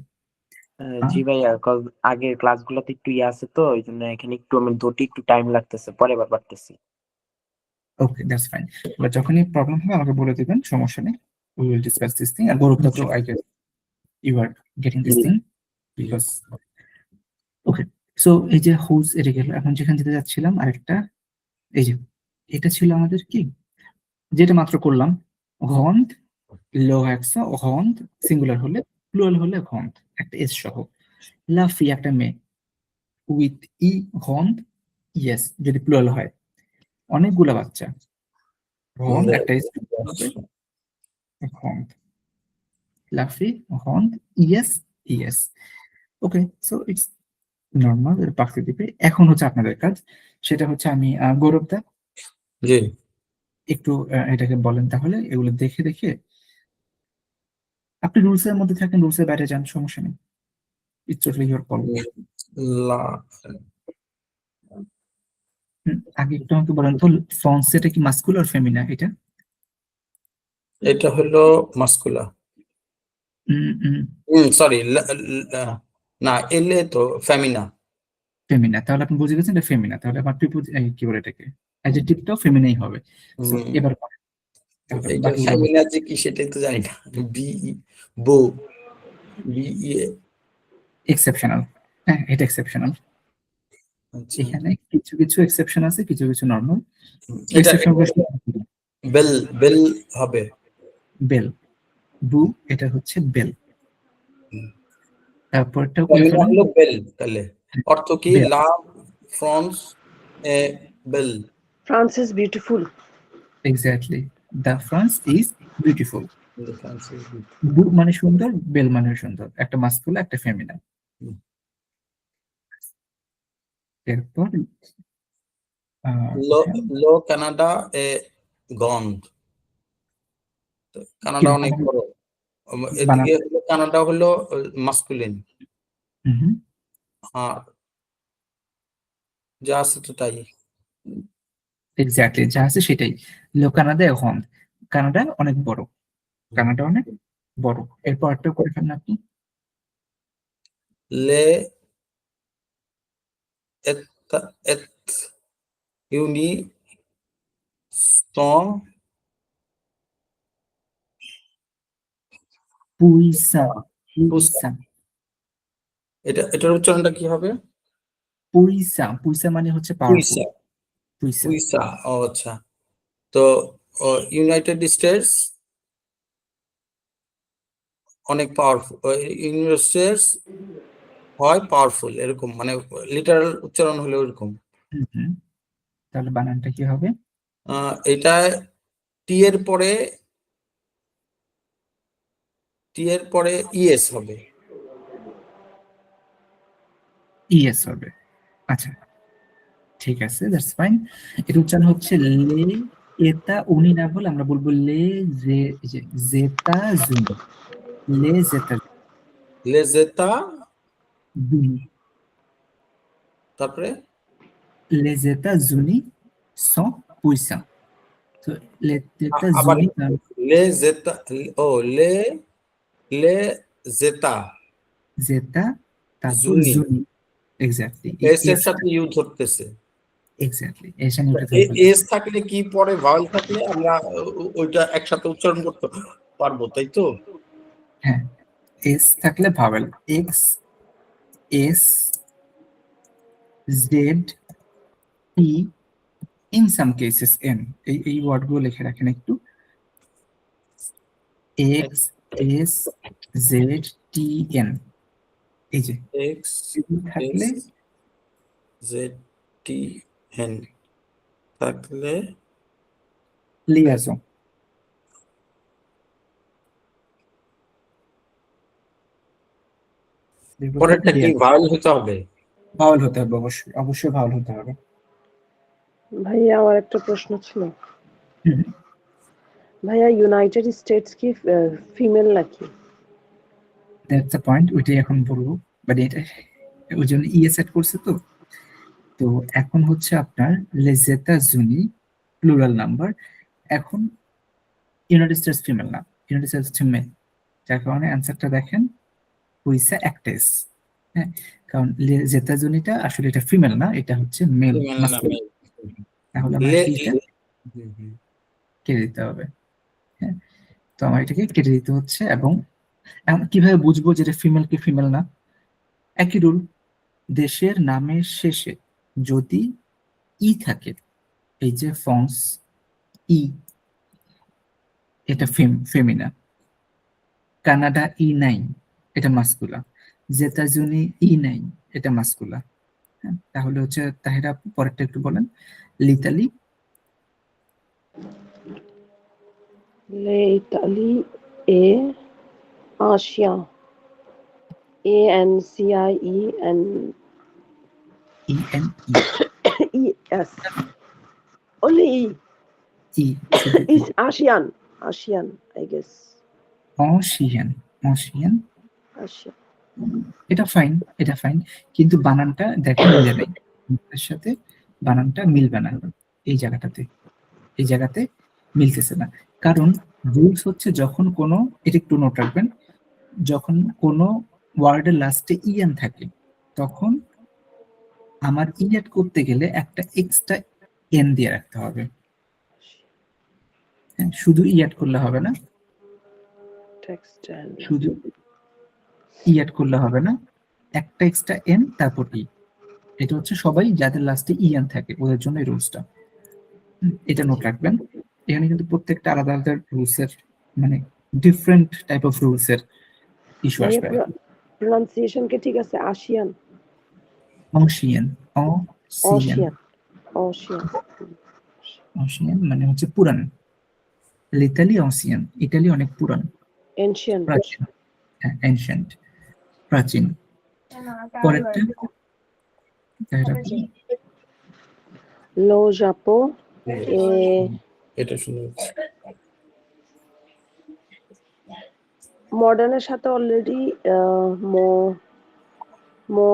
জি ভাইয়া, আগের ক্লাসগুলোতে একটু ইয়ে আছে তো, এই জন্য এখানে একটু আমি ধরতে একটু টাইম লাগতেছে, পরে আবার পারতেছি। Okay, that's fine. এবার যখনই প্রবলেম হবে আমাকে বলে দিবেন, সমস্যা নেই। We will discuss this thing. আর গৌরবদা তো I guess you are getting this thing because okay. So এই যে হুজ এটা গেল, এখন যেখান যেতে যাচ্ছিলাম আরেকটা, এই যে এটা ছিল আমাদের কি, যেটা মাত্র করলাম, হন্ড লোহেক্সা, হন্ড সিঙ্গুলার হলে, প্লুরাল হলে হন্ড, একটা এস সহ। লাফি একটা মেয়ে, উইথ ই হন্ড, ইয়েস যদি প্লুরাল হয়, অনেকগুলা বাচ্চা, হন্ড একটা এস হবে, হন্ড, লাফি, হন্ড, yes, yes. Okay, so it's normal, এর পাশে দিবে। এখন হচ্ছে আপনাদের কাজ, সেটা হচ্ছে আমি গৌরবদা জি একটু এটাকে বলেন তাহলে, এগুলো দেখে দেখে আপনি রুলস এর মধ্যে থাকেন, রুলস এর বাইরে যান, সমস্যা নেই, ইটস টোটালি ইওর কল। লা আগে একটু আমাকে বলেন তো, ফ্রন্স এটা কি মাস্কুলার ফেমিনা এটা? এটা হলো মাস্কুলা, সরি না, এলে তো ফেমিনা। ফেমিনা, তাহলে আপনি বুঝে গেছেন এটা ফেমিনা, তাহলে আমার কি বলে এটাকে, অ্যাডজেক্টিভটাও ফেমিনাই হবে। So, এবার বলেন, তাহলে এটা বাকিগুলো ফেমিনা যে কি সেটাই তো জানি না। বি বো বি এক্সেপশনাল। হ্যাঁ, এটা এক্সেপশনাল। আচ্ছা, এখানে কিছু কিছু এক্সেপশন আছে, কিছু কিছু নরমাল এটা এক্সেপশন। বেল বেল হবে। বেল, বু, এটা হচ্ছে বেল। তারপরটাও করে ফেমিনা ফেলেন, হলো বেল, তাহলে অর্থ কি? বেল, লা ফ্রান্স এ বেল। France is beautiful. Exactly, the France is beautiful. France is beautiful. বু মানে সুন্দর, বেল মানে সুন্দর, একটা মাস্কুলা একটা ফেমিনা। হুম। এরপর লো হ্যাঁ, লো কানাডা এ গন্ধ। কানাডা কিরকম অনেক বড়। বানান? এদিকে হলো কানাডা হলো মাস্কুলিন, আর যা আছে তো তাই। এক্স্যাক্টলি, যা আছে সেটাই। লো কানাডা এখন, কানাডা অনেক বড়, কানাডা অনেক বড়। এরপর একটা করে ফেলেন আপনি, লে এত এত ইউনি সং পুইসা, পুসা। পুইসা, এটার উচ্চারণটা কি হবে? পুইসা, পুইসা মানে হচ্ছে পাওয়ারফুল। পুইসা, পুইসা, পুইসা। ও আচ্ছা। তো ইউনাইটেড স্টেটস অনেক পাওয়ারফুল, ইউনিভার্সিটিস হয় পাওয়ারফুল, এরকম মানে লিটারাল উচ্চারণ হলে ওরকম। হুম, তাহলে বানানটা কি হবে? এটা টি এর পরে ইএস হবে। ইএস হবে, আচ্ছা ঠিক আছে, দ্যাটস ফাইন। এর উচ্চারণ হচ্ছে লে এটা উনি না বলে আমরা বলবো লে জেতা জুনি, লে জেতা লেজেতা, জুনি, তারপরে les États-Unis sont puissants. তো les আবার États-Unis লেজেতা, লেজেতা zeta তারপর জুনি, জুনি, এক্স্যাক্টলি এস এর সাথে ইউ ধরতেছে। এক্স্যাক্টলি এর সাথে ওটা এস থাকলে কি পরে ভাওয়েল থাকলে আমরা ওইটা একসাথে উচ্চারণ করতে পারবো, তাই তো? হ্যাঁ, এস থাকলে vowel, x S Z T, in some cases N, এই ওয়ার্ডগুলো লিখে রাখেন একটু, x S Z T N, এই যে এক্স থাকলে এস জেড টি এন থাকলে লিয়াজন। পরেরটা কি ভাওয়েল হতে হবে? ভাওয়াল হতে হবে, অবশ্যই অবশ্যই ভাওয়াল হতে হবে। ভাইয়া আমার একটা প্রশ্ন ছিল, হুম, ভাইয়া ইউনাইটেড স্টেটস কি ফিমেল নাকি? দ্যাটস দ্য পয়েন্ট, ওইটাই এখন বলবো, বাট এটা ওই জন্য ইএস এড করছে তো। তো এখন হচ্ছে আপনার লেজেতা জুনি প্লুরাল নাম্বার, এখন ইউনাইটেড স্টেটস ফিমেল না, ইউনাইটেড স্টেটস হচ্ছে মেল, যার কারণে অ্যান্সারটা দেখেন হইছে একটা এস। হ্যাঁ, কারণ লেজেতা জুনিটা আসলে এটা ফিমেল না, এটা হচ্ছে মেল মাস্কুলিন, তাহলে আমার এইটা কেটে দিতে হবে। হ্যাঁ, তো আমার এটাকে কেটে দিতে হচ্ছে। এবং কিভাবে বুঝবো যে এটা ফিমেল কি ফিমেল না? একই রুল, দেশের নামের শেষে যদি ই থাকে, এই যে ফন্স ই, এটা ফেমিনা, কানাডা ই নাই, এটা মাস্কুলা, জেতাজুনি ই নাই, এটা মাস্কুলা। হ্যাঁ, তাহলে হচ্ছে তাহেরা পরেরটা একটু বলেন, লিতালি লে ইতালি এ আশিয়া, A N C I E N E N E S, only E. E শুধু It's Asian. Asian, I guess. অশিয়ান, অশিয়ান, Asian. এটা ফাইন, এটা ফাইন, কিন্তু বানানটা দেখেন মিলে নাই, এর সাথে বানানটা মিলবে না এই জায়গাটাতে, এই জায়গাতে মিলতেছে না। কারণ রুলস হচ্ছে যখন কোনো, এটা একটু নোট রাখবেন, যখন কোনো ওয়ার্ডের লাস্টে ইএন থাকে তখন আমার ইএড করতে গেলে একটা এক্সট্রা এন দিয়ে রাখতে হবে। হ্যাঁ, শুধু ইএড করলে হবে না, Textile. শুধু ইএড করলে হবে না, একটা এক্সট্রা এন তারপর ই, এটা হচ্ছে সবাই যাদের লাস্টে ইএন থাকে ওদের জন্য এই রুলসটা, এটা নোট রাখবেন। এখানে কিন্তু প্রত্যেকটা আলাদা আলাদা রুলসের, মানে ডিফারেন্ট টাইপ অফ রুলসের ইস্যু আসবে। Pronunciation কে ঠিক আছে Asian. অশিয়ান, অশিয়ান, Ocean. Ocean. অশিয়ান মানে হচ্ছে পুরান, লিটালি অশিয়ান, ইটালি অনেক পুরান, Ancient. প্রাচীন, হ্যাঁ এনশিয়েন্ট, প্রাচীন। পরেরটা Lo Japo e এটা শুনে মডার্নের সাথে অলরেডি মো মো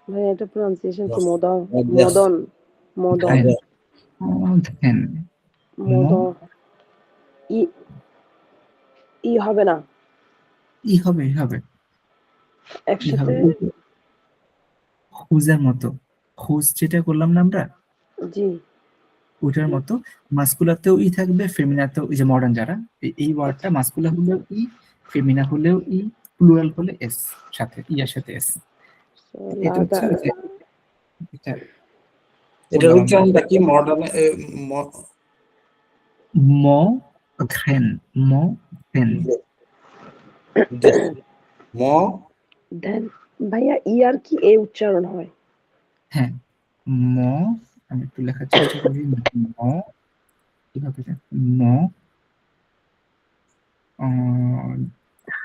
ভাই এটা প্রনাউন্সিয়েশন কি মদন মদন মদন দেন মদন ই ই হবে না, ই হবে, ই হবে, ই একসাথে হবে, খুঁজের মতো, খুঁজ যেটা করলাম না আমরা, জি ওটার মতো মাস্কুলাতেও ই থাকবে, ফেমিনাতেও, এই যে মডার্ন যারা, এই ওয়ার্ডটা মাস্কুলা হলেও ই, ফেমিনা হলেও ই, প্লুরাল হলে এস, সাথে ইয়ার সাথে এস। এটা হচ্ছে ওই যে এটা উচ্চারণটা কি মডার্ন ম ঘেন, ম ঘেন, Yes. ম দেন ভাইয়া ই আর কি এ উচ্চারণ হয়? হ্যাঁ, ম, আমি একটু লেখার চেষ্টা করি। ম, কিভাবে লেখা? ম,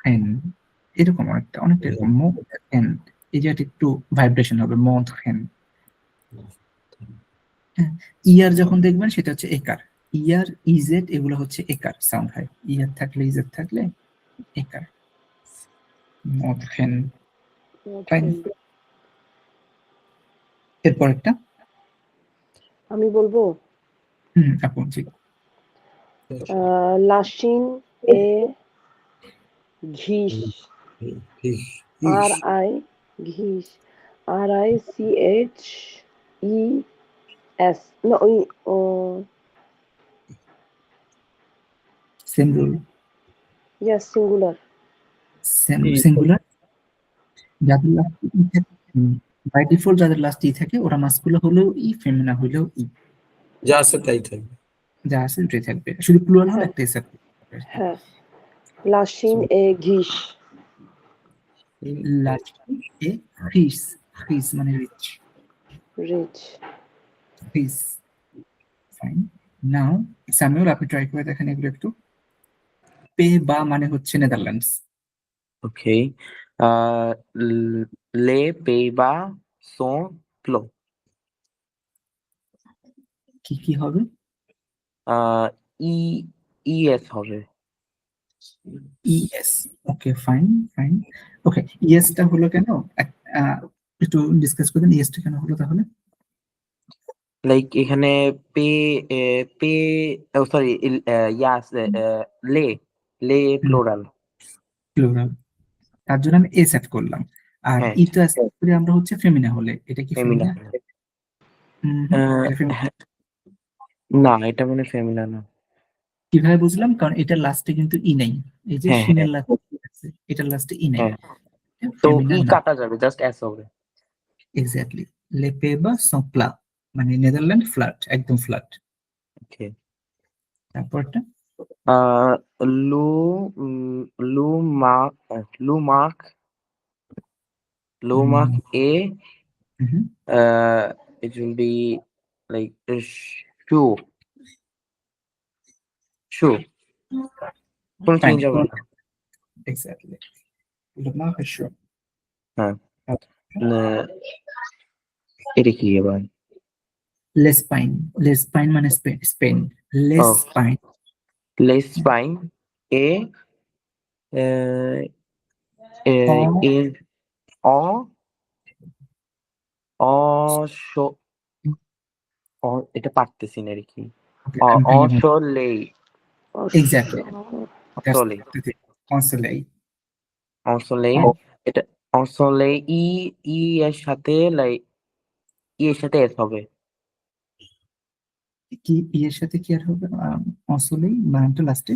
হেন, এরকম অনেকটা এরকম। ম, হেন, এই জায়গাটা একটু ভাইব্রেশন হবে। ম, হেন। ইয়ার যখন দেখবেন সেটা হচ্ছে একার। ইয়ার, ইজেড এগুলো হচ্ছে একার সাউন্ড হয়। ইয়ার থাকলে, ইজেড থাকলে একার। মদখেন। ফাইন। এরপর একটা আমি বলবো আপন জি। লাসিন এ ঘিস, আর আই ঘিস, আর I C H E S, না ওই same rule, yes singular. Singular. যাদের লাস্ট ই থাকে, বাই ডিফল্ট যাদের লাস্ট ই থাকে ওরা মাস্কুলার হলেও ই, ফেমিনা হলেও ই। যা আছে তাই থাকবে। যা আছে ওটাই থাকবে, শুধু প্লুরাল হলে হ্যাঁ একটা এস থাকবে। হ্যাঁ, লাসিন এ ঘিস, লাস্ট এ খিস, খিস মানে রিচ, রিচ। খিস। ফাইন। নাও স্যামুয়েল, আপনি ট্রাই করে দেখেন এগুলো একটু। পে বা মানে হচ্ছে নেদারল্যান্ডস। ওকে, লে পেইবা সো প্লো, কি হবে? ই ইএস হবে। ইএস। ওকে, ফাইন ফাইন। ওকে, ইএসটা হলো কেন? আহ, একটু ডিসকাস করবেন ইএসটা কেন হলো তাহলে। লাইক এখানে পে পে সরি ইয়াস লে লে প্লোরাল। প্লুরাল, তার জন্য আমি এস অ্যাড করলাম। আর হ্যাঁ, ইটা অ্যাড করে আমরা হচ্ছে ফেমিনা হলে এটা কি ফেমিনা। ফেমিনা? এটা ফেমিনা। না, এটা মানে ফেমিনা না। কিভাবে বুঝলাম? কারণ এটার লাস্টে কিন্তু ই নেই। এই যে হ্যাঁ শিনের হ্যাঁ লাস্টে আছে, এটার লাস্টে ই নেই। হ্যাঁ, তো ফেমিনা ই না। কাটা যাবে, জাস্ট এস হবে। এক্স্যাক্টলি। লেপে বা সপ্লা মানে নেদারল্যান্ড ফ্ল্যাট, একদম ফ্ল্যাট। ওকে, তারপরটা লু লু মার্ক লু mark Lumac A, it will be like a shoe. Shoe. কোনো ফাইন, চেঞ্জ হবে না। এক্স্যাক্টলি। লুমাক শো। হ্যাঁ, এটা কি এবার? লেসপাইন, লেসপাইন মানে স্পেন। লেসপাইন। লেস স্পাইন এ এ অ অ এটা পারতেছি না আর কি। অসলেই, এক্স্যাক্টলি, অসলেই, অসলেই। অসলেই। এটা অসলেই ই ই এর সাথে লাইক ই এর সাথে এস হবে। কি এর সাথে কি আর হবে? অসলেই বানানটা লাস্টে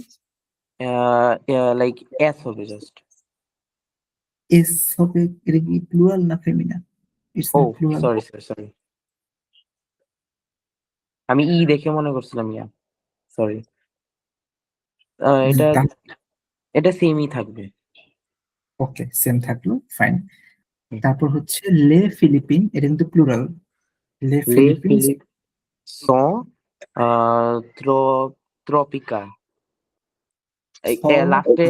লাইক এস হবে জাস্ট। এস হবে। এটা কি প্লুরাল না ফেমিনা? It's oh not plural. Sorry sorry sorry, আমি ই দেখে মনে করছিলাম ইয়া, সরি। এটা এটা সেমই থাকবে। ওকে, সেম থাকলো, ফাইন। তারপর হচ্ছে লে ফিলিপিন, এটা কিন্তু প্লুরাল। লে লে ফিলিপিন্স। ফিলিপ সো ট্রো ট্রপিকা, লাস্টে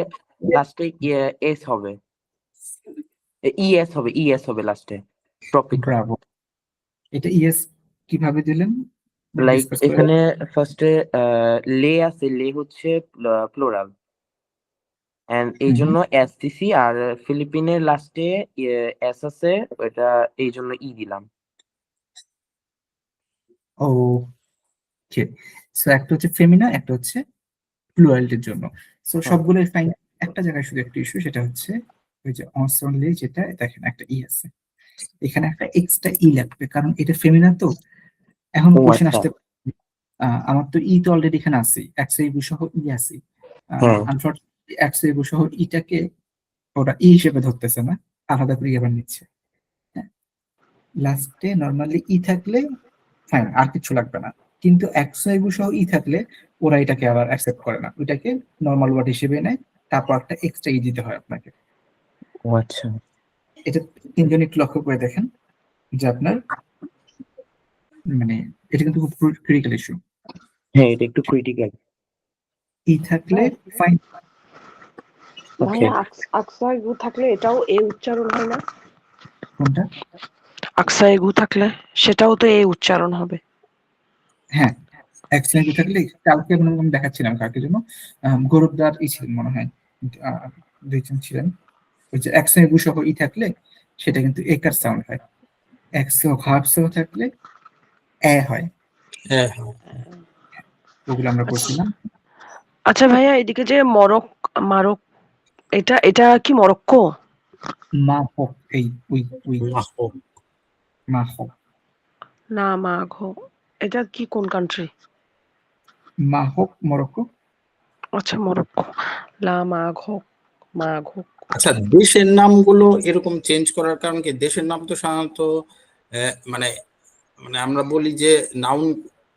লাস্টে এস হবে, ইএস হবে, ইএস হবে লাস্টে, ট্রপিকা। ব্রাভো। এটা ইএস কিভাবে দিলেন লাইক ডিসকাস করে। এখানে ফার্স্টে লে আছে, লে হচ্ছে প্লোরাল, এন্ড এই জন্য এস দিছি, আর ফিলিপিনের লাস্টে এস আছে, এটা এই জন্য ই দিলাম। ওকে, সো একটা হচ্ছে ফেমিনা, একটা হচ্ছে প্লুরালিটির জন্য। সো সবগুলো ফাইন। একটা জায়গায় শুধু একটা ইস্যু, সেটা হচ্ছে ওই যে অনলি, যেটা দেখেন একটা ই আছে, এখানে একটা এক্সট্রা ই লাগবে কারণ এটা ফেমিনা তো। এখন ও কোশ্চেন আচ্ছা, আসতে পারে, আমার তো ই তো অলরেডি এখানে আছে, এক্স এ সহ ই আছে। হ্যাঁ আনফরচুনেটলি এক্স এ সহ ইটাকে ওরা ই হিসেবে ধরতেছে না, আলাদা করে এবার নিচ্ছে। লাস্টে নর্মালি ই থাকলে ফাইন, আর কিছু লাগবে না। কিন্তু এক্স সহ ই থাকলে ওরা এটাকে আবার অ্যাকসেপ্ট করে না, ওইটাকে নর্মাল ওয়ার্ড হিসেবে নেয়। তারপর একটা এক্সট্রা ই দিতে হয় আপনাকে। ও আচ্ছা। এটা তিনজন একটু লক্ষ্য করে দেখেন যে আপনার মানে এটা কিন্তু খুব ক্রিটিক্যাল ইস্যু। হ্যাঁ, এটা একটু ক্রিটিক্যাল। ই থাকলে ফাইন, ওকে। ভাইয়া আকসায় গু থাকলে এটাও এ উচ্চারণ হয় না? কোনটা? আকসায় গু থাকলে সেটাও তো এ উচ্চারণ হবে। হ্যাঁ, অ্যাক্সিডেন্ট থাকলে কালকে আমি দেখাচ্ছিলাম কালকে জন্য গৌরবদার ই ছিলেন মনে হয়, দুইজন ছিলেন, ওই যে অ্যাক্সিডেন্ট সহ ই থাকলে সেটা কিন্তু একার সাউন্ড হয়, একশো হাফশো থাকলে এ হয়, হ্যাঁ, ওগুলো আমরা করছিলাম। আচ্ছা ভাইয়া, এদিকে যে মারক এটা এটা কি মরক্কো? মা হোক, এই উই উই মাহবুব। মা হোক, না মাঘো, এটা কি কোন কান্ট্রি? মা হোক মরক্কো। আচ্ছা মরক্কো, লা মাঘো। আচ্ছা, দেশের নামগুলো এরকম চেঞ্জ করার কারণ কি? দেশের নাম তো সাধারণত মানে মানে আমরা বলি যে নাউন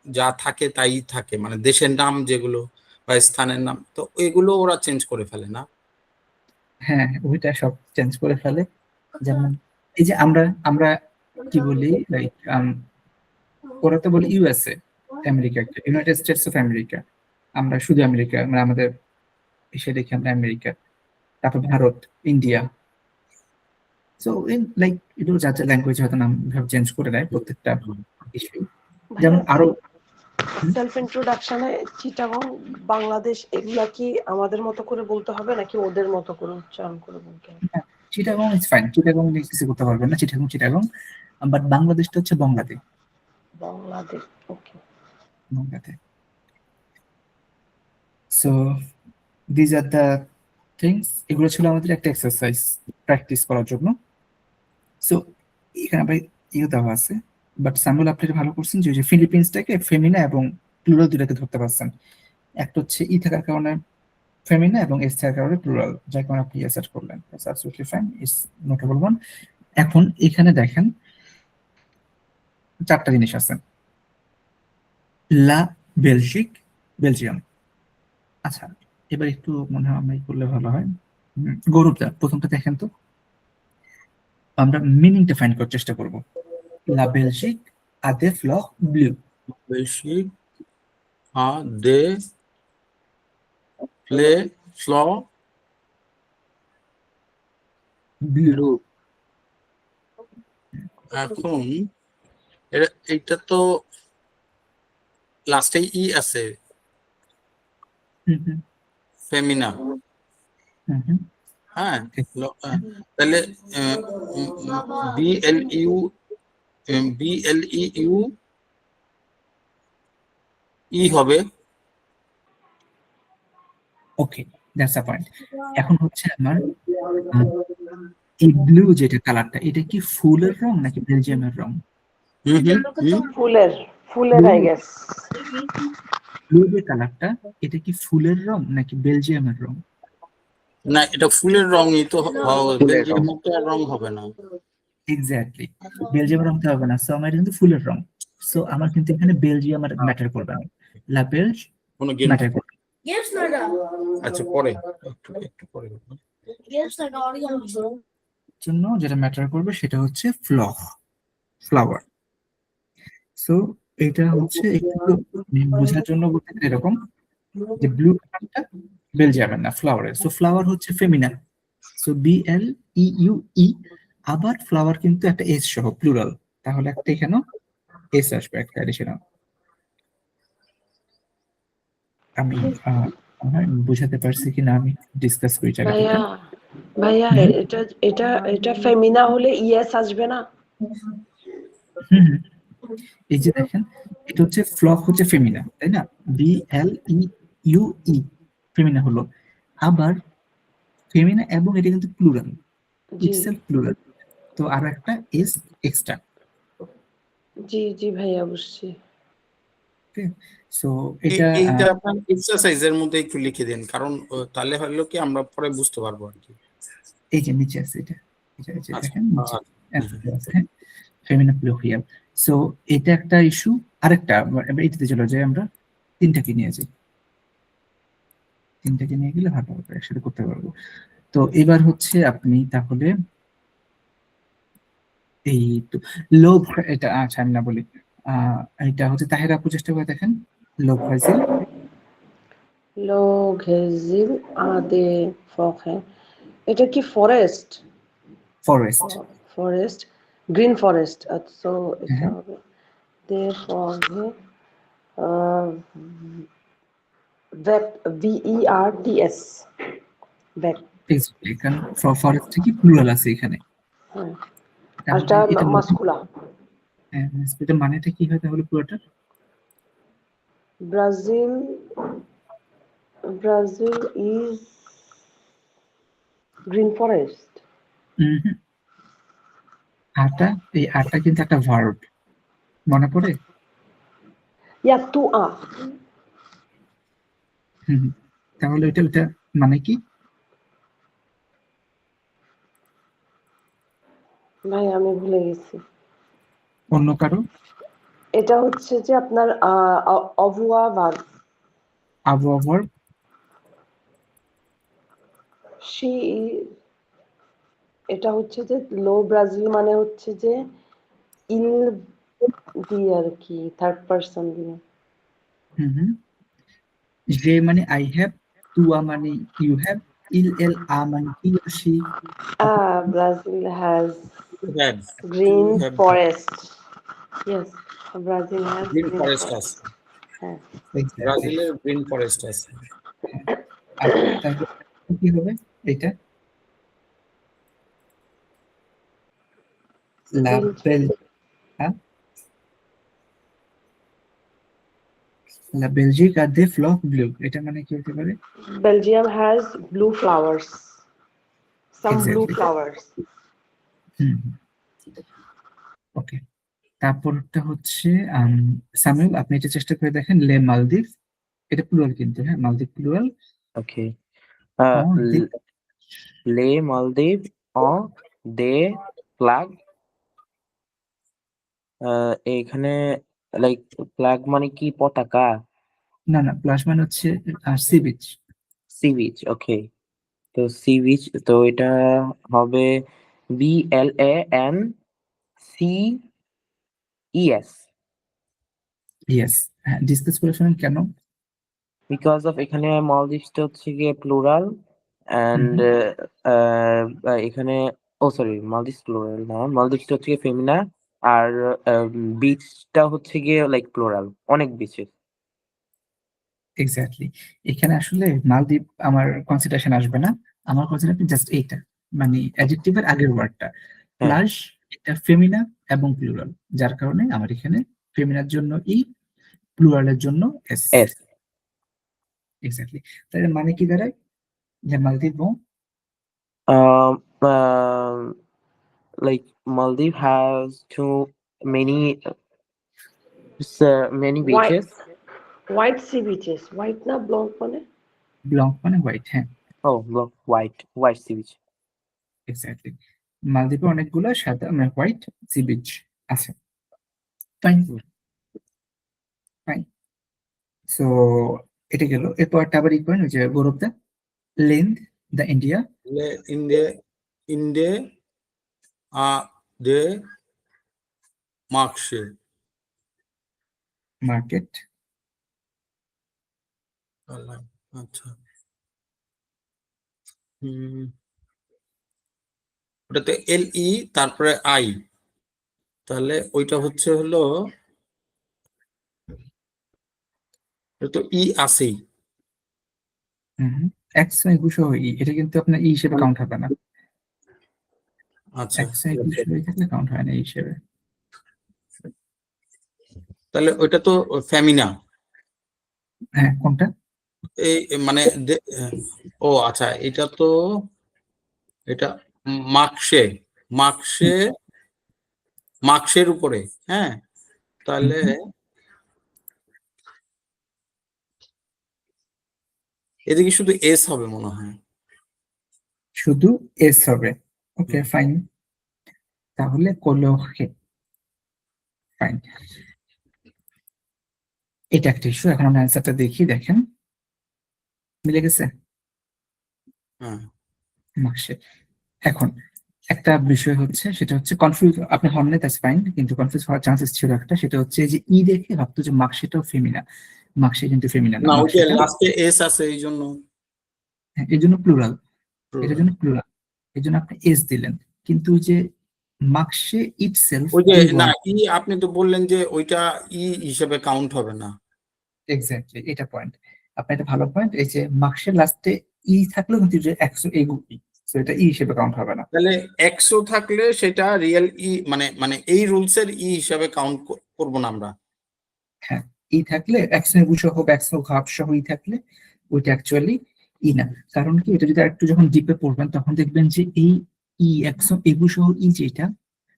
যা থাকে তাই থাকে, মানে দেশের নাম যেগুলো বা স্থানের নাম, তো এগুলো ওরা চেঞ্জ করে ফেলে না? হ্যাঁ, ওইটা সব চেঞ্জ করে ফেলে। যেমন এই যে আমরা আমরা কি বলি, লাইক ওরা তো বলে USA, America, United states of America, আমরা শুধু আমেরিকা, মানে আমাদের এসে দেখি আমরা আমেরিকা, তারপর ভারত, ইন্ডিয়া। সো লাইক এগুলো যা যা ল্যাঙ্গুয়েজ হয়তো নাম চেঞ্জ করে দেয় প্রত্যেকটা ইস্যু। যেমন আরো সেলফ ইন্ট্রোডাকশনে চিটাগং, বাংলাদেশ এগুলা কি আমাদের মতো করে বলতে হবে নাকি ওদের মতো করে উচ্চারণ করে বলতে হবে? চিটাগং ইজ ফাইন, চিটাগং নিয়ে কিছু করতে পারবেন না, চিটাগং, বাট বাংলাদেশটা হচ্ছে Bangladesh. Okay. So these are the things, এগুলো ছিল আমাদের একটা এক্সারসাইজ প্র্যাকটিস করার জন্য। সো এখানে আবার ইয়ে দেওয়া আছে, বাট স্যামুয়েল আপনি এটা ভালো করছেন যে ফিলিপিন্সটাকে ফেমিনা এবং প্লুরাল দুটাকে ধরতে পারছেন। একটা হচ্ছে ই থাকার কারণে ফেমিনা এবং এস থাকার কারণে প্লুরাল, যার কারণে আপনি অ্যাসার্ট করলেন, that's absolutely fine, is notable one. এখন এখানে দেখেন চারটা জিনিস আছে, লা বেলজিক, বেলজিয়াম। আচ্ছা, এবার একটু মনে হয় আমরা করলে ভালো হয়। গৌরবদা প্রথমটা দেখেন তো, আমরা মিনিংটা ফাইন্ড করার চেষ্টা করব। লা বেলজিক a des fleurs bleues. বেশি দে প্লে ফ্ল Bleu. ব্লু। এখন এইটা তো লাস্টে ই আছে, হুম হুম ফেমিনা। হুম হুম। হ্যাঁ, তাহলে বিএলইউ বিএলইউ ই হবে। ওকে, দ্যাটস আ পয়েন্ট। এখন হচ্ছে আমার এই ব্লু যেটা কালারটা, এটা কি ফুলের রং নাকি বেলজিয়ামের রং? ফুলের আই গেস। ব্লু যে কালারটা, এটা কি ফুলের রং নাকি বেলজিয়ামের রং? না, এটা ফুলের রঙই তো হওয়া, ফুলের রং। বেলজিয়ামের তো আর রং হবে না। এক্স্যাক্টলি, বেলজিয়ামের রং তো হবে না, সো আমার কিন্তু ফুলের রং। সো আমার কিন্তু এখানে বেলজিয়াম আর ম্যাটার করবে না, লা বেলজ কোনো গেম ম্যাটার করবে। আচ্ছা, পরে একটু পরে। জন্য যেটা ম্যাটার করবে সেটা হচ্ছে ফ্লাওয়ার। সো এটা হচ্ছে একটু বোঝার জন্য বলতে গেলে এরকম যে ব্লু কালারটা বেলজিয়ামের না, ফ্লাওয়ারের। সো ফ্লাওয়ার হচ্ছে ফেমিনা, সো BLEUE, আবার ফ্লাওয়ার কিন্তু একটা এস সহ প্লুরাল, তাহলে একটা এখানে এস আসবে একটা এডিশনাল। আমি বুঝাতে পারছি কিনা আমি ডিসকাস করি জায়গাটাতে। ভাইয়া এটা এটা এটা ফেমিনা হলে ইএস আসবে না? হুম হুম। এই যে দেখেন, এটা হচ্ছে ফ্লক হচ্ছে ফেমিনা, তাই না? BLEUE ফেমিনা হলো, আবার ফেমিনা এবং এটা কিন্তু প্লুরাল, জি ইটসেলফ প্লুরাল, তো আর একটা এস এক্সট্রা। জি ভাইয়া বুঝছি। সো এটা এইটা আপনার এক্সারসাইজের মধ্যে একটু লিখে দিন, কারণ তাহলে হলো কি আমরা পরে বুঝতে পারবো আর কি। এই যে নিচে আছে, এটা এই যে আচ্ছা, দেখেন নিচে আচ্ছা। আছে, ফেমিনা প্লুরাল। সো এটা একটা ইস্যু। আরেকটা এবার এটাতে চলে যাই, আমরা তিনটাকে নিয়ে যাই। তিনটাকে নিয়ে গেলে ভালো হবে, একসাথে করতে পারবো। তো এবার হচ্ছে আপনি তাহলে এই তো লোভ, এটা আচ্ছা আমি না বলি, এটা হচ্ছে তাহের আপু চেষ্টা করে দেখেন, লোভ ফাজিল লো ঘেজিল আদে ফখে, এটা কি forest? Forest. Forest, green forest. আচ্ছা, এটা হ্যাঁ হবে দে ফগে VERTS, ব্যাক। exactly, কারণ ফরেস্ট কি প্লুরাল আছে এখানে, হ্যাঁ, আর তাহলে এটা এটা মানে, মাস্কুলা। হ্যাঁ, এটা মানেটা কি হয় তাহলে পুরোটা? Brazil, Brazil is green forest. Hmm, আটা, এই আটা কিন্তু একটা ভার্ব, মনে পড়ে? ইয়া তু আ। হুম, তাহলে এটা ওটা মানে কি? ভাই আমি ভুলে গেছি। অন্য কারো? এটা হচ্ছে যে আপনার অভুয়া ভার্ব। আবহাওয়ার সি, এটা হচ্ছে যে লো ব্রাজিল মানে হচ্ছে যে ইল দিয়ে আর কি, থার্ড পারসন দিয়ে। হুম হুম, যে মানে আই হ্যাভ, তুয়া মানে ইউ হ্যাভ, এল আ মানে হি or she, Brazil has have, green have forest. Yes, Brazil has green green forest forest. আছে, হ্যাঁ, এক্স্যাক্টলি। ব্রাজিলের গ্রিন ফরেস্ট আছে। আচ্ছা তাহলে কি হবে এটা? লা বেল, হ্যাঁ, লা বেলজিক আর দে ফ্লক ব্লু, এটা মানে কি হতে পারে? Belgium has blue flowers, some blue exactly. Flowers. Hmm, okay. তারপরটা হচ্ছে সামিউল, আপনি এটা চেষ্টা করে দেখেন, লে মালদ্বীপ, এটা প্লুরাল কিন্তু, হ্যাঁ, মালদ্বীপ প্লুরাল। ওকে, দে লে মালদ্বীপ অ দে ফ্ল্যাগ। এখানে লাইক ফ্ল্যাগ মানে কি পতাকা? না না, প্লাস মানে হচ্ছে সি বিচ। সি বিচ, ওকে। তো সি বিচ, তো এটা হবে BLANCES। ইয়েস, হ্যাঁ, ডিসকাস করে শুনেন কেন। বিকজ অফ এখানে মালদ্বীপটা হচ্ছে গিয়ে প্লুরাল হুম অ্যান্ড হুম, এখানে, ও সরি, মালদ্বীপ প্লুরাল না, মালদ্বীপটা হচ্ছে গিয়ে ফেমিনা, আর বিচটা হচ্ছে গিয়ে লাইক প্লুরাল, অনেক বিচেস। এক্স্যাক্টলি। এখানে আসলে মালদ্বীপ আমার কনসিডারেশন আসবে না, আমার কনসিডারেশন জাস্ট এইটা, মানে অ্যাডজেক্টিভের আগের ওয়ার্ডটা হ্যাঁ, প্লাস এটা ফেমিনা এবং প্লুরাল, যার কারণে আমার এখানে ফেমিনার জন্য ই, প্লুরালের জন্য এস। এস। এক্স্যাক্টলি। তাহলে মানে কি দাঁড়ায়, যে মালদ্বীপ Like Maldives has too many many white, beaches. White sea beaches, white না ব্লক মানে। ব্লক মানে হোয়াইট, হ্যাঁ, Oh, look, white sea beach. Exactly. মালদ্বীপে অনেকগুলো সাদা মানে হোয়াইট সি বিচ আছে। Fine hmm. ফাইন। সো এটা গেল, এরপর একটা আবার ইকুয়েন, ওই যে গৌরবদা, লেন্থ দ্য ইন্ডিয়া ইন্ডে ইন্ডে আ দে মার্কশে। মার্কেট। আচ্ছা, হুম, ওটাতে LE তারপরে আই, তাহলে ওইটা হচ্ছে হলো, এটা তো ই আছেই। একশো একুশো ই, এটা কিন্তু আপনার ই হিসেবে কাউন্ট হবে না, আচ্ছা, 121 হয়ে থাকলে কাউন্ট হয় না এই হিসেবে। তাহলে ওইটা তো ফেমিনা, হ্যাঁ, কোনটা? এই মানে ও আচ্ছা, এটা তো, এটা মার্কশে, মার্কশে, মার্কসের উপরে, হ্যাঁ, তাহলে এদিকে শুধু এস হবে মনে হয়। শুধু এস হবে, ওকে ফাইন। তাহলে কোলোহে, ফাইন। এটা একটা ইস্যু, এখন আমরা অ্যান্সারটা দেখি, দেখেন মিলে গেছে হ্যাঁ মাকশে। এখন একটা বিষয় হচ্ছে, সেটা হচ্ছে কনফিউজ আপনি হন না, দ্যাটস ফাইন, কিন্তু কনফিউজ হওয়ার চান্সেস ছিল একটা, সেটা হচ্ছে যে ই দেখে ভাবতো যে মাকশেটাও ফেমিনা, মাকশে কিন্তু ফেমিনা না, না, ওই যে মাকশেটা লাস্টে এস আছে এই জন্য এর জন্য প্লুরাল, এটার plural। জন্য প্লুরাল, এই জন্য আপনি এস দিলেন। কিন্তু ওই যে মাকশে ইটসেলফ ওই যে ওই না, ওয়ার্ড, আপনি তো বললেন যে ওইটা ই হিসেবে কাউন্ট হবে না। এক্স্যাক্টলি এটা পয়েন্ট, আপনার এটা ভালো পয়েন্ট। এই যে মার্কসের লাস্টে ই থাকলেও কিন্তু যে একশো এই so এটা ই হিসেবে কাউন্ট হবে না। তাহলে 100 থাকলে সেটা রিয়েল ই, মানে মানে এই রুলস এর ই হিসাবে কাউন্ট করব না আমরা। হ্যাঁ, ই থাকলে একশো এগু সহ বা একশো ঘাপ সহ ই থাকলে ওইটা অ্যাকচুয়ালি ই না। কারণ কি, এটা যদি একটু যখন ডিপে পড়বেন তখন দেখবেন যে এই ই একশো এগু সহ ই যেটা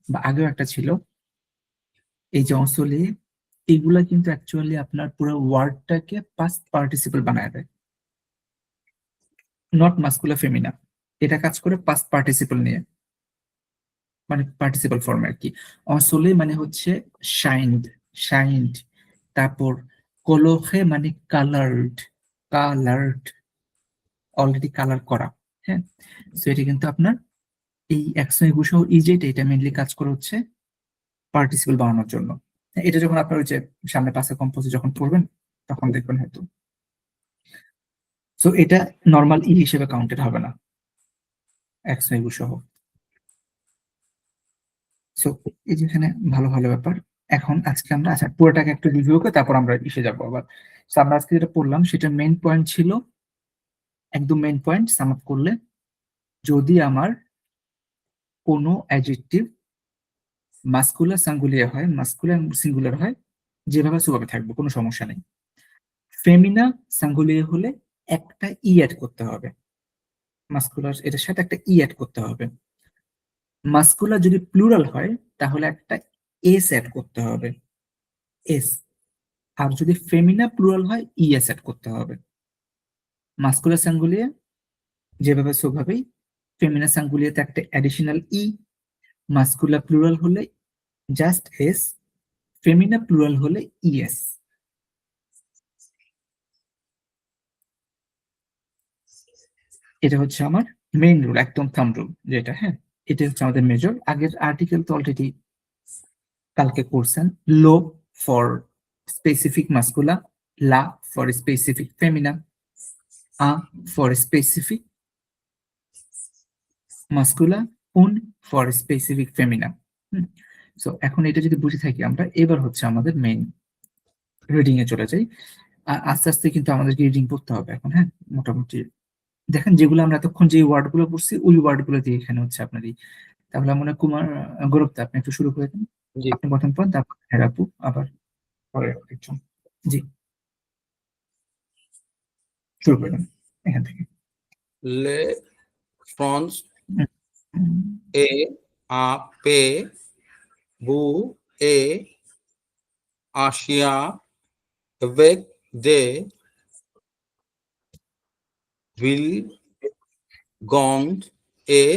বা আগেও একটা ছিল এই যে অঞ্চলে, এইগুলা কিন্তু অ্যাকচুয়ালি আপনার পুরো ওয়ার্ডটাকে পাস্ট পার্টিসিপল বানায় দেয়, নট মাস্কুলার ফেমিনা। এটা কাজ করে পাস্ট পার্টিসিপল নিয়ে, মানে পার্টিসিপল ফর্মে আর কি। অসলে মানে হচ্ছে শাইন্ড, শাইন্ড। তারপর কলোহে মানে কালার্ড, কালার্ড, অলরেডি কালার করা। হ্যাঁ, সো এটা কিন্তু আপনার এই একশো একুশ ইজেট এটা মেনলি কাজ করে হচ্ছে পার্টিসিপল বানানোর জন্য। হ্যাঁ, এটা যখন আপনার ওই যে সামনে পাশে কম্পোজ যখন পড়বেন তখন দেখবেন হয়তো। সো এটা নর্মাল ই হিসেবে কাউন্টেড হবে না একশো একুশ সহ। সো এই যে এখানে ভালো ভালো ব্যাপার। এখন আজকে আমরা আচ্ছা পুরোটাকে একটু রিভিউ করে তারপর আমরা এসে যাবো আবার। So, আমরা আজকে যেটা পড়লাম সেটা মেইন পয়েন্ট ছিল, একদম মেইন পয়েন্ট সাম আপ করলে, যদি আমার কোনো অ্যাডজেক্টিভ মাস্কুলার সিঙ্গুলার হয়, মাস্কুলার সিঙ্গুলার হয়, যেভাবে সেভাবে থাকবে, কোনো সমস্যা নেই। ফেমিনা সিঙ্গুলার হলে একটা ই অ্যাড করতে হবে, মাস্কুলার এটার সাথে একটা ই অ্যাড করতে হবে। মাস্কুলার যদি প্লুরাল হয় তাহলে একটা এস অ্যাড করতে হবে, এস। আর যদি ফেমিনা প্লুরাল হয় ইএস অ্যাড করতে হবে। মাস্কুলার সিঙ্গুলার যেভাবে সেভাবেই, ফেমিনা সিঙ্গুলারতে একটা অ্যাডিশনাল ই, মাস্কুলার প্লুরাল হলে জাস্ট এস, ফেমিনা প্লুরাল হলে ইএস। এটা হচ্ছে আমার মেইন রুল, একদম থাম রুল যেটা। হ্যাঁ, এটা হচ্ছে আমাদের মেজর। আগের আর্টিকেল তো অলরেডি কালকে করছেন। লো ফর স্পেসিফিক মাস্কুলা, লা ফর স্পেসিফিক ফেমিনা, আ ফর স্পেসিফিক মাস্কুলা, উন ফর স্পেসিফিক ফেমিনা। সো এখন এটা যদি বুঝে থাকি আমরা, এবার হচ্ছে আমাদের মেইন রিডিং এ চলে যাই। আস্তে আস্তে কিন্তু আমাদেরকে রিডিং পড়তে হবে এখন। হ্যাঁ, মোটামুটি দেখেন যেগুলো আমরা এতক্ষণ যে ওয়ার্ড গুলো পড়ছি ওই ওয়ার্ড গুলো দিয়ে এখানে হচ্ছে আপনারই। তাহলে মনে কুমার গৌরব আপনি একটু শুরু করে দেন, জি, আপনি প্রথম পদ, তারপর হেরাপু, আবার পরে একজন। জি, শুরু করে দেন এখান থেকে। লে ফ্রান্স উম, এ আ পে বু এ আসিয়া avec des villes grandes et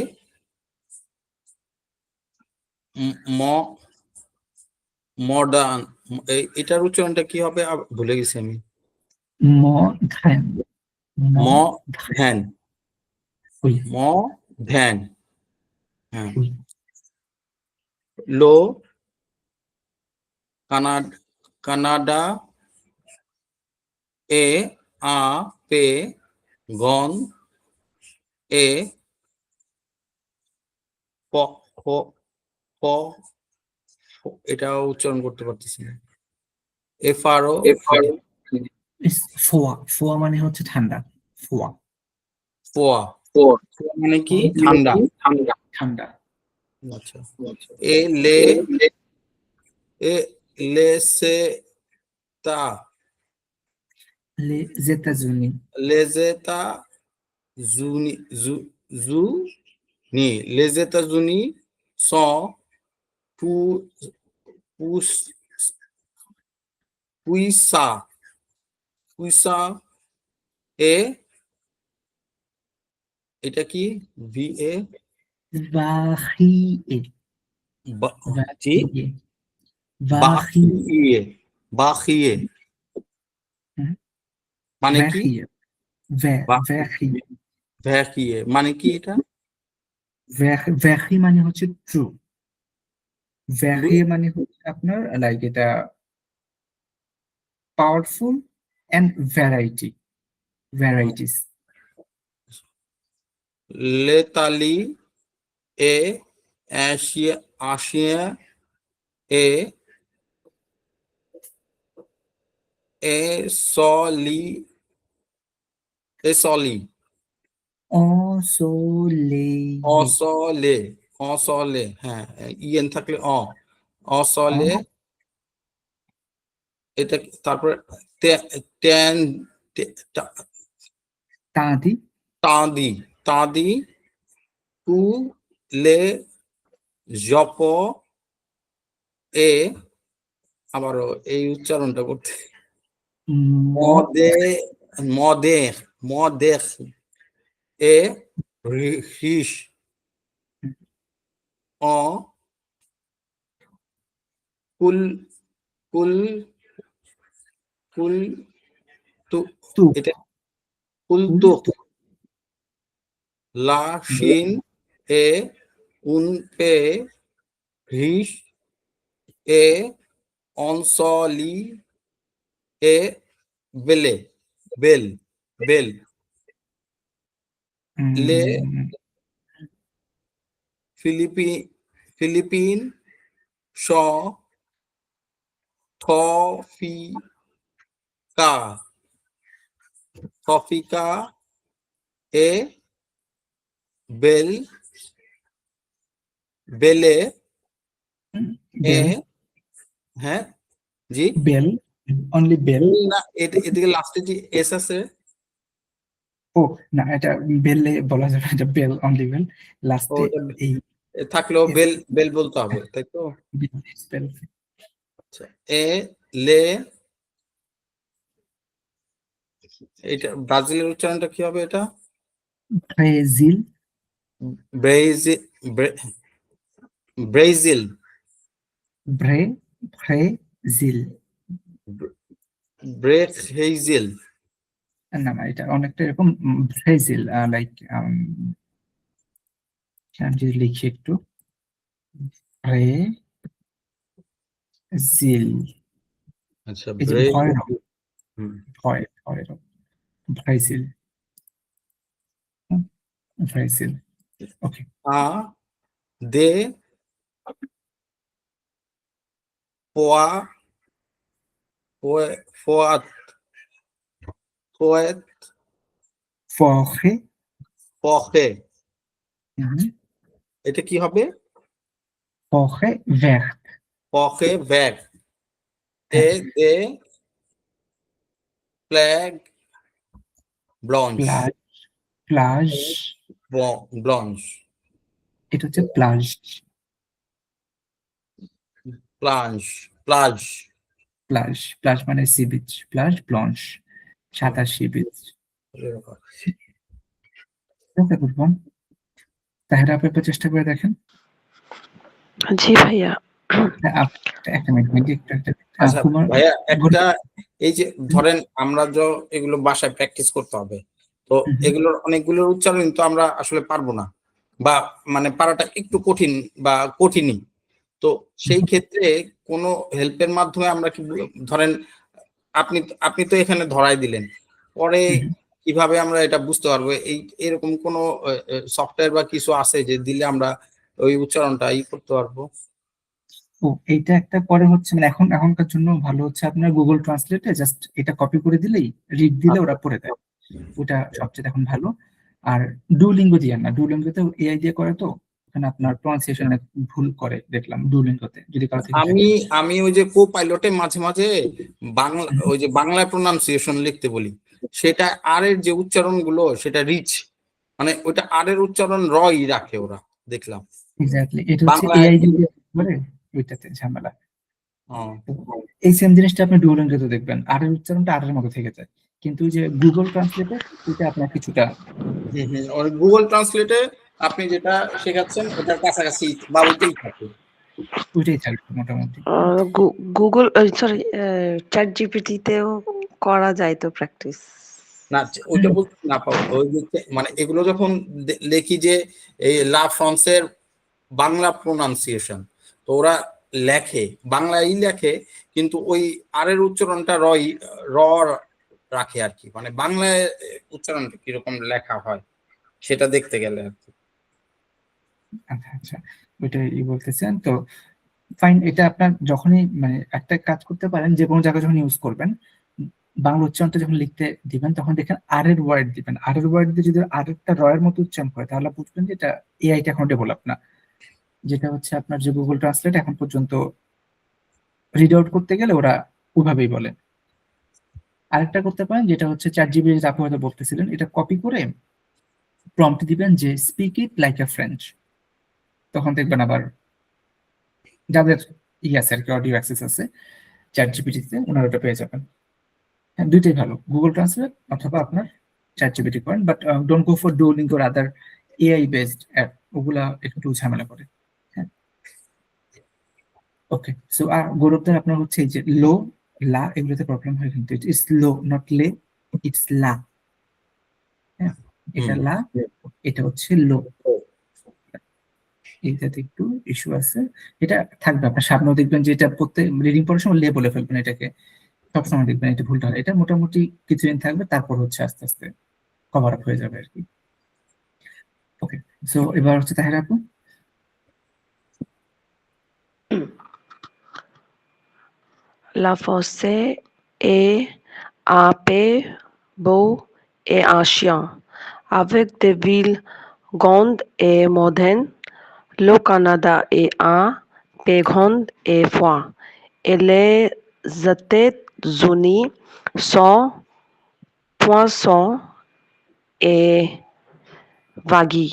modern. এটার উচ্চারণটা কি হবে ভুলে গেছি আমি। ম ধ্যান, ম ম ধ্যান, ধ্যান, ওই ম ধ্যান। হ্যাঁ, ওই লো কানাডা এ আ পে গন এ প প প এটা উচ্চারণ করতে পারতেছি না। এফআরও ফোয়া, ফোয়া মানে হচ্ছে ঠান্ডা, ফোয়া, ফোয়া, ফোয়া মানে কি ঠান্ডা। ঠান্ডা। আচ্ছা, এ লে এ লেসে তা Les États-Unis, les États-Unis les États-Unis sont pou- pouss- puissants puissants et এটা কি V A variés, G variés, variés, বাখিয়ে বাখিয়ে মানে কি? variés, বা ভেরি ভ্যাকিয়ে মানে কি এটা? ভেরি মানে হচ্ছে ট্রু, ভেরি মানে হচ্ছে আপনার লাইক এটা পাওয়ারফুল এন্ড ভ্যারাইটিস। লেতালি এ আশিয়া এ এ সলি সলি অসোলেয়ে, অসলে অসলে, হ্যাঁ ইয়েন থাকলে অসলে এটা। তারপরে ট্যান তাঁতি তাঁদি তাঁদি টু লে জপ এ, আবারও এই উচ্চারণটা করতে মদে মদে মদেখ এ হিস অ কুল কুল কুল তু তুক এটা কুল তুক লা শিন এ উন পে হিস এ অনসলি এ বেলে বেল বেল লে ফিলিপিন শ থফিকা থফিকা এ বেল বেলে এ, হ্যাঁ জি বেল, অনলি বেল। বেল না, এদিকে লাস্টে যে এস আছে। ও না, এটা বেলে বলা যাবে, এটা বেল, অনলি বেল, লাস্টে ওটা এই থাকলেও বেল বেল বলতে হবে, তাই তো? স্পেল। আচ্ছা, এ লে, এটা ব্রাজিলের উচ্চারণটা কি হবে? এটা Brazil, Brazil Brazil Brazil. Brazil. না না, এটা অনেকটা এরকম ব্রাজিল, লাইক আমি যদি লিখি একটু, ব্রাজিল, আচ্ছা, এই যে ভয়ের হুম। ভয়ের ব্রাজিল, ব্রাজিল। ওকে, আ দে পোয়া ফোয়াত ফোয়াত ফরে, পখে, এটা কি হবে? ফরে ভের্ট, পখে ব্যাগ এ দে ফ্ল্যাগ ব্লঞ্চ প্লাজ, প্লাজ, ব্লঞ্চ এটা হচ্ছে প্লাজ, প্লাঞ্চ প্লাজ প্লাজ, প্লাজ মানে সি বিচ, প্লাজ ব্লঞ্চ, সাদা সি বিচ। বুঝলাম, তাহলে আপনি একটু চেষ্টা করে দেখেন। জি ভাইয়া। একটা মিনিট, আচ্ছা ভাইয়া, একটা এই যে ধরেন আমরা এগুলো বাসায় প্র্যাকটিস করতে হবে, তো এগুলোর অনেকগুলোর উচ্চারণ তো আমরা আসলে পারবো না, বা মানে পারাটা একটু কঠিন বা কঠিনই। তো সেই ক্ষেত্রে কোনো হেল্পের মাধ্যমে আমরা কি, ধরেন আপনি আপনি তো এখানে ধরাই দিলেন, পরে কিভাবে আমরা এটা বুঝতে পারবো? এরকম কোনো সফটওয়্যার বা কিছু আছে যে দিলে আমরা ওই উচ্চারণটা করতে পারবো? ও, এইটা একটা পরে হচ্ছে, মানে এখনকার জন্য ভালো হচ্ছে আপনার গুগল ট্রান্সলেটে জাস্ট এটা কপি করে দিলেই, রিড দিলে ওরা পড়ে দেয়, ওটা সবচেয়ে এখন ভালো। আর ডুওলিঙ্গো দিয়ে না, ডুওলিঙ্গোতে এআই দিয়ে করে, তো ওখানে আপনার প্রনাউন্সিয়েশন ভুল করে দেখলাম ডুওলিঙ্গোতে, যদি কারো থেকে আমি আমি ওই যে কো পাইলটে মাঝে মাঝে বাংলা, ওই যে বাংলায় প্রোনাউন্সিয়েশন লিখতে বলি, সেটা আর এর যে উচ্চারণ গুলো সেটা রিচ, মানে ওইটা আর এর উচ্চারণ রই রাখে ওরা, দেখলাম এক্স্যাক্টলি, এটা হচ্ছে বাংলায়। এআই দিয়ে করে, ওইটাতে ঝামেলা। হ্যাঁ, এই সেম জিনিসটা আপনি ডুওলিঙ্গোতে দেখবেন, আর এর উচ্চারণটা আর এর মতো থেকে যায়, কিন্তু ওই যে গুগল ট্রান্সলেটে এটা আপনার কিছুটা ওই গুগল ট্রান্সলেটে আপনি যেটা শেখাচ্ছেন ওটার কাছাকাছি বা ওইটাই থাকে। ওইটাই থাকবে মোটামুটি। গুগল, সরি, চ্যাট জিপিটিতেও করা যায় তো প্র্যাকটিস। না ওইটা বলতে না পাবো, ওই যে মানে এগুলো যখন লেখি যে এই লা ফ্রান্সের বাংলা প্রোনাউন্সিয়েশন, তো ওরা লেখে বাংলাই লেখে, কিন্তু ওই আর এর উচ্চারণটা র রাখে আর কি, মানে বাংলায় উচ্চারণটা কিরকম লেখা হয় সেটা দেখতে গেলে আর কি। আচ্ছা আচ্ছা, ওইটাই বলতেছেন তো। ফাইন, এটা আপনার যখনই মানে একটা কাজ করতে পারেন, যে কোনো জায়গায় যখন ইউজ করবেন, বাংলা উচ্চারণটা যখন লিখতে দিবেন তখন দেখেন আর এর ওয়ার্ড দিবেন, আর এর ওয়ার্ড দিয়ে যদি আর একটা রয়ের মতো উচ্চারণ করে তাহলে বুঝবেন যে এটা এআইটা এখন ডেভেলপ না, যেটা হচ্ছে আপনার যে গুগল ট্রান্সলেট এখন পর্যন্ত রিড আউট করতে গেলে ওরা ওইভাবেই বলে। আরেকটা করতে পারেন যেটা হচ্ছে চ্যাট জিপিটি, আপনি হয়তো বলতেছিলেন, এটা কপি করে প্রম্পট দিবেন যে speak it like a French, তখন দেখবেন আবার যাদের আছে আর কি, অডিও অ্যাক্সেস আছে চ্যাট জিপিটিতে, ওনারা ওটা পেয়ে যাবেন। হ্যাঁ, দুইটাই ভালো, গুগল ট্রান্সলেট অথবা আপনার চ্যাট জিপিটি করেন, but don't go for Duolingo or other AI based app, ওগুলা একটু ঝামেলা করে। হ্যাঁ, ওকে। সো আর গৌরবদের আপনার হচ্ছে এই যে লো, লা, এগুলোতে প্রবলেম হয়, কিন্তু ইটস লো নট লে, ইটস লা। হ্যাঁ, এটা লা, এটা হচ্ছে লো, এইটাতে একটু ইস্যু আছে। এটা থাকবে, আপনার সামনেও দেখবেন যে এটা প্রত্যেক রিডিং পড়ার সময় লে বলে ফেলবেন এটাকে, সবসময় দেখবেন এটা ভুলটা হয়। এটা মোটামুটি কিছুদিন থাকবে, তারপর হচ্ছে আস্তে আস্তে কভার আপ হয়ে যাবে আর কি। ওকে, সো এবার হচ্ছে তাহের আপু। La fosse est un pays beau et ancien, avec des villes grandes et modernes. Le Canada est un pays grand et froid, et les États-Unis sont poissons et vagues.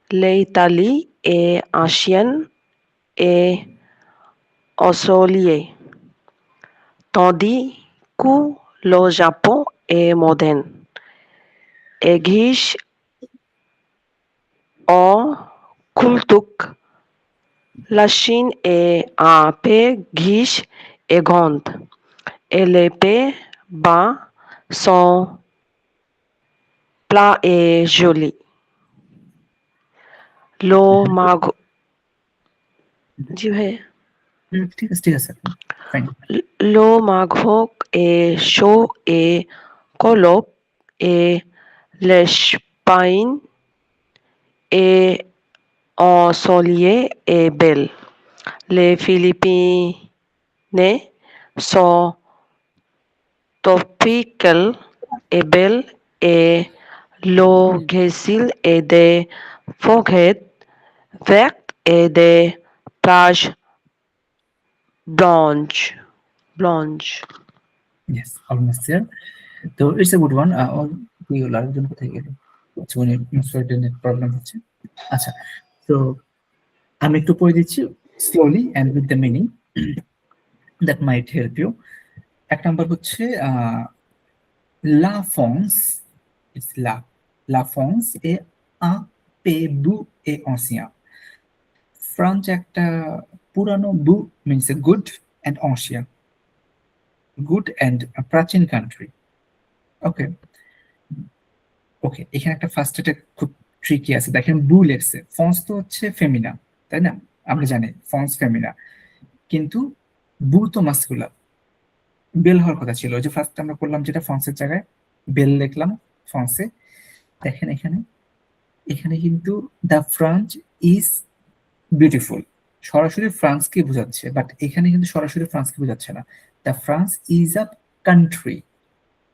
L'Italie est ancienne et ensoleillée, tandis que le Japon est moderne et riche en culture. La Chine est un pays riche et grand, et les Pays-Bas sont plats et jolis. Le Maroc, ঠিক আছে ঠিক আছে, fine. le Maroc est chaud et colloque, et l'Espagne est ensoleillée et belle. Les Philippines sont tropicales et belles, et le Brésil est des forêts vertes et des plages blanches. Yes, almost there. তো it's a good one. কি হলো, আরেকজন কোথায় গেল? আচ্ছা, উনি net problem হচ্ছে। আচ্ছা, তো আমি একটু পড়ে দিচ্ছি slowly and with the meaning, that might help you. এক নাম্বার হচ্ছে লা ফ্রান্স, ইটস লা ফ্রান্স এ un pays beau et ancien. ফ্রান্স একটা পুরানো, বু means a good, and ancien, good and প্রাচীন কান্ট্রি। ওকে ওকে, এখানে একটা ফার্স্ট এটা খুব ট্রিকি আছে, দেখেন বু লেখছে, ফন্স তো হচ্ছে ফেমিনা, তাই না? আমরা জানি ফন্স ফেমিনা, কিন্তু বু তো মাস্কুলার, বেল হওয়ার কথা ছিল। ওই যে ফার্স্ট আমরা করলাম যেটা, ফন্সের জায়গায় বেল লিখলাম ফন্সে। দেখেন এখানে, এখানে কিন্তু দ্য ফ্রান্স ইজ বিউটিফুল, সরাসরি ফ্রান্সকে বোঝাচ্ছে, বাট এখানে কিন্তু সরাসরি ফ্রান্সকে বোঝাচ্ছে না। The France is a country,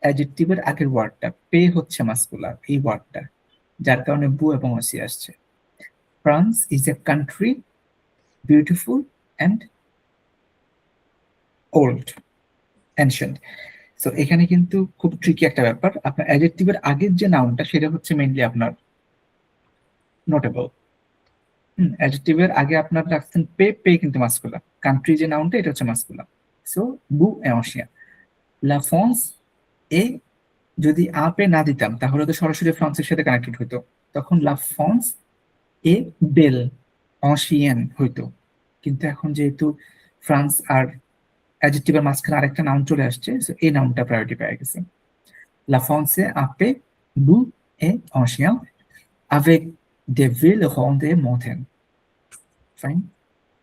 অ্যাডজেক্টিভের আগের ওয়ার্ডটা পে হচ্ছে মাস্কুলার, এই ওয়ার্ডটা, যার কারণে বু এবং অসি আসছে। France is a country beautiful and old, ancient. So এখানে কিন্তু খুব ট্রিকি একটা ব্যাপার, আপনার অ্যাডজেক্টিভের আগের যে নাউনটা সেটা হচ্ছে মেইনলি আপনার নোটেবল। অ্যাডজেক্টিভের আগে আপনার রাখছেন পে, পে কিন্তু মাস্কুলার, কান্ট্রি যে নাউনটা এটা হচ্ছে মাস্কুলার। সো বু অ্যানশিয়েন্ট। লা ফ্রান্স এ যদি আপে না দিতাম তাহলে তো সরাসরি ফ্রান্সের সাথে কানেক্টেড হইতো, তখন লা ফ্রান্স এ বেল অ্যানশিয়েন হইতো। কিন্তু এখন যেহেতু ফ্রান্স আর অ্যাডজেক্টিভের মাঝখানে আরেকটা নাউন চলে আসছে, সো এই নাউনটা প্রায়োরিটি পেয়ে গেছে। La France est un peu beau et ancien, avec des villes rondes et mountaines. Fine.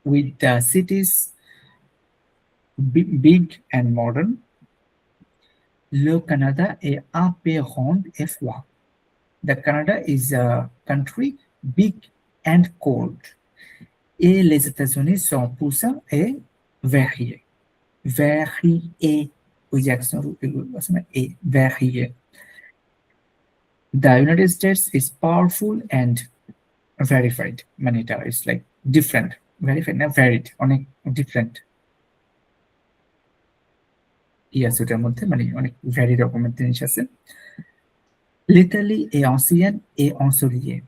With the cities big and modern, le Canada est un peu rond et froid. The Canada is a country big and cold. Et les États-Unis sont puissants et variés. Variés. ওই যে accent আছে না, এ, variés. The United States is powerful and verified. মানে এটা it's like different. Verified না varied, অনেক different। আছে ওটার মধ্যে, মানে অনেক ভ্যারি রকমের জিনিস আছে। L'Italie est ancienne et ensoleillée.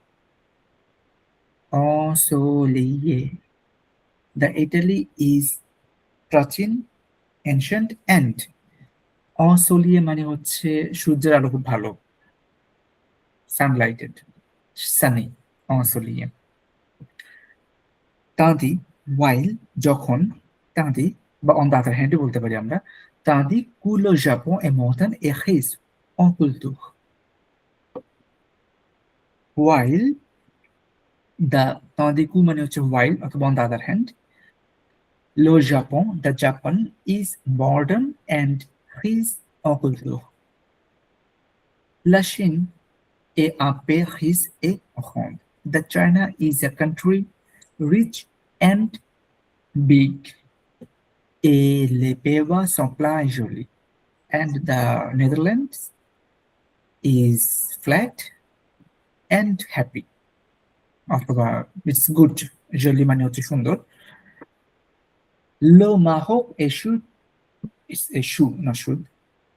Ensoleillée. The Italy is প্রাচীন, ancient and ensoleillé মানে হচ্ছে সূর্যের আলো খুব ভালো, sunlighted, sunny, ensoleillé। Tandis, while, যখন, tandis বা on the other hand বলতে পারি আমরা, tandis que le Japon est moderne et riche en culture. While the tandis que মানে হচ্ছে while অথবা on the other hand, le Japon, the Japan is modern and riche en culture. La Chine est un peu riche et grande. The China is a country rich and big. Et les Pays-Bas sont plats et jolis. And the Netherlands is flat and happy. অথবা it's good, joli মানে হচ্ছে সুন্দর। Le Maroc est chaud, not should.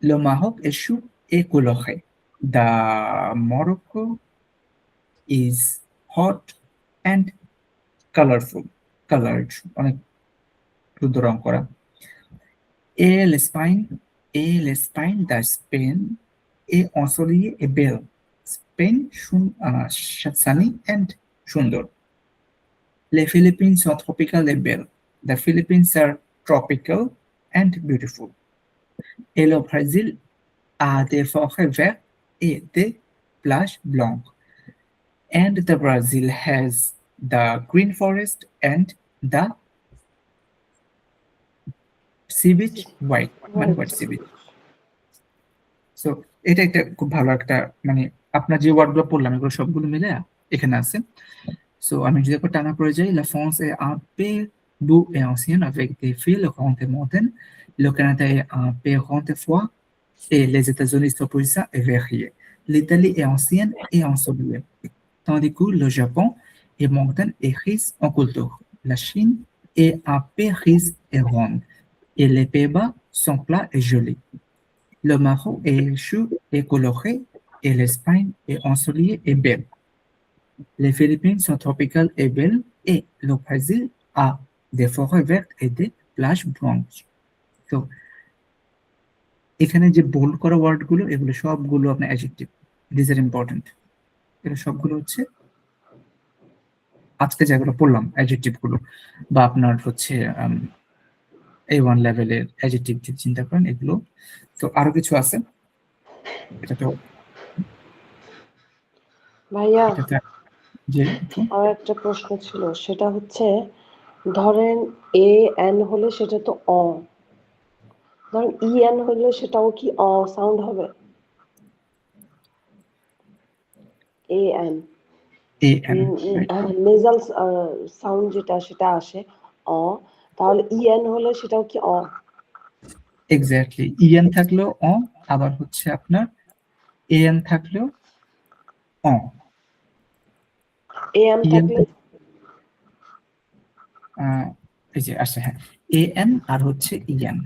Le Maroc est chaud et coloré. The Morocco is hot and colorful, colored, অনেক সুন্দর রং করা। Et l'Espagne, the Spain est ensoleillé et belle. Spain, sunny and সুন্দর। Les Philippines sont tropicales et belles. The Philippines are tropical and beautiful. Et le Brésil a des forêts vertes et des plages blanches. And the Brazil has the green forest and the sea beach white, মানে white sea beach. So এটা একটা খুব ভালো একটা, মানে আপনার যে ওয়ার্ডগুলো পড়লাম এগুলো সবগুলো মিলে এখানে আছে। সো আমি যদি একবার টানা পড়ে যাই, la France est un peu beau et ancienne avec des villes rondes et modernes. Le Canada est un peu rond et froid et les États-Unis sont puissants et variés. L'Italie est ancienne et ensoleillée, tandis que le Japon est moderne et riche en culture. La Chine est un peu riche et ronde et les Pays-Bas sont plats et jolis. Le Maroc est chaud et coloré et l'Espagne est ensoleillée et belle. Les Philippines sont tropicales et belles et le Brésil a des forêts vertes et des plages blanches. So, এখানে যে bold করা ওয়ার্ডগুলো এগুলো সবগুলো আপনার adjective, this R important. এটা সবগুলো হচ্ছে আজকে যেগুলো পড়লাম অ্যাডজেক্টিভ গুলো, বা আপনার হচ্ছে A1 লেভেলের অ্যাডজেক্টিভ যদি চিন্তা করেন এগুলো। তো আরো কিছু আছে, এটা তো ভাইয়া যে আমার একটা প্রশ্ন ছিল, সেটা হচ্ছে ধরেন এ এন হলে সেটা তো অ, ধরেন ই এন হলে সেটাও কি অ সাউন্ড হবে? এ এন নেজাল সাউন্ড যেটা সেটা আসে অ, তাহলে ই এন হলে সেটাও কি অ? এক্স্যাক্টলি, ইএন থাকলেও অ, আবার হচ্ছে আপনার এএন থাকলেও অ। এএন থাকলে এই যে আসছে, হ্যাঁ, এএন আর হচ্ছে ইএন,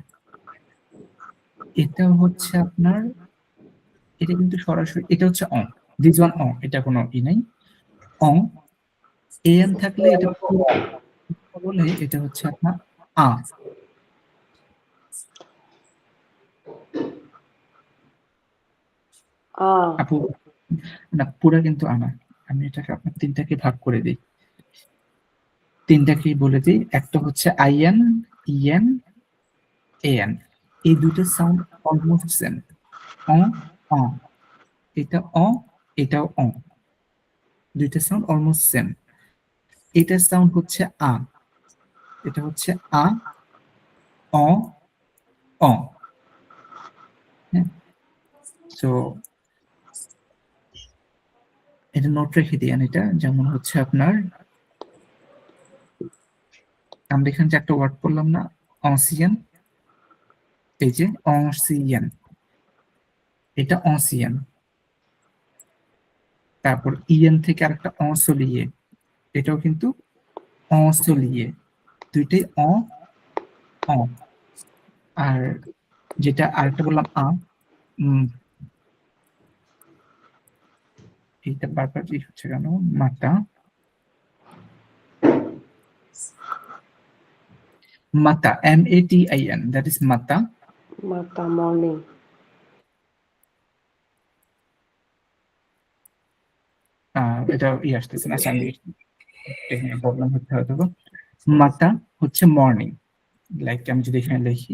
এটা হচ্ছে আপনার, এটা কিন্তু সরাসরি, এটা হচ্ছে অ, দিস ওয়ান অ, এটা কোনো ই নাই, অ। এএন থাকলে এটা বলে এটা হচ্ছে আপনার আ। আপু না, পুরা কিন্তু আনা, আমি এটাকে আপনার তিনটাকে ভাগ করে দিই, তিনটাকেই বলে দিই। একটা হচ্ছে আইএন, ইএন, এএন, এই দুটো সাউন্ড অলমোস্ট সেম, অ অ, এটা অ, এটাও অ, দুইটা সাউন্ড অলমোস্ট সেম। এটার সাউন্ড হচ্ছে আ, এটা হচ্ছে আ, অ, অ। হ্যাঁ, তো এটা নোট রেখে দিয়েন। এটা যেমন হচ্ছে আপনার, আমরা এখানে যে একটা ওয়ার্ড পড়লাম না, অসিয়ান, এই যে অসিয়ান, এটা অসিয়ান। তারপর ইয়েন থেকে আরেকটা অসলিয়ে, এটাও কিন্তু অসলিয়ে, দুইটাই অ, অ। আর যেটা আরেকটা বললাম আ, এইটা বারবার কি হচ্ছে কেন, মাতা, মাতা, MATIN, দ্যাট ইজ মাতা। মাতা, মর্নিং। এটা আসতেছে না, আচ্ছা, আমি প্রবলেম হচ্ছে হয়তো। মাতা হচ্ছে মর্নিং, লাইক আমি যদি এখানে লিখি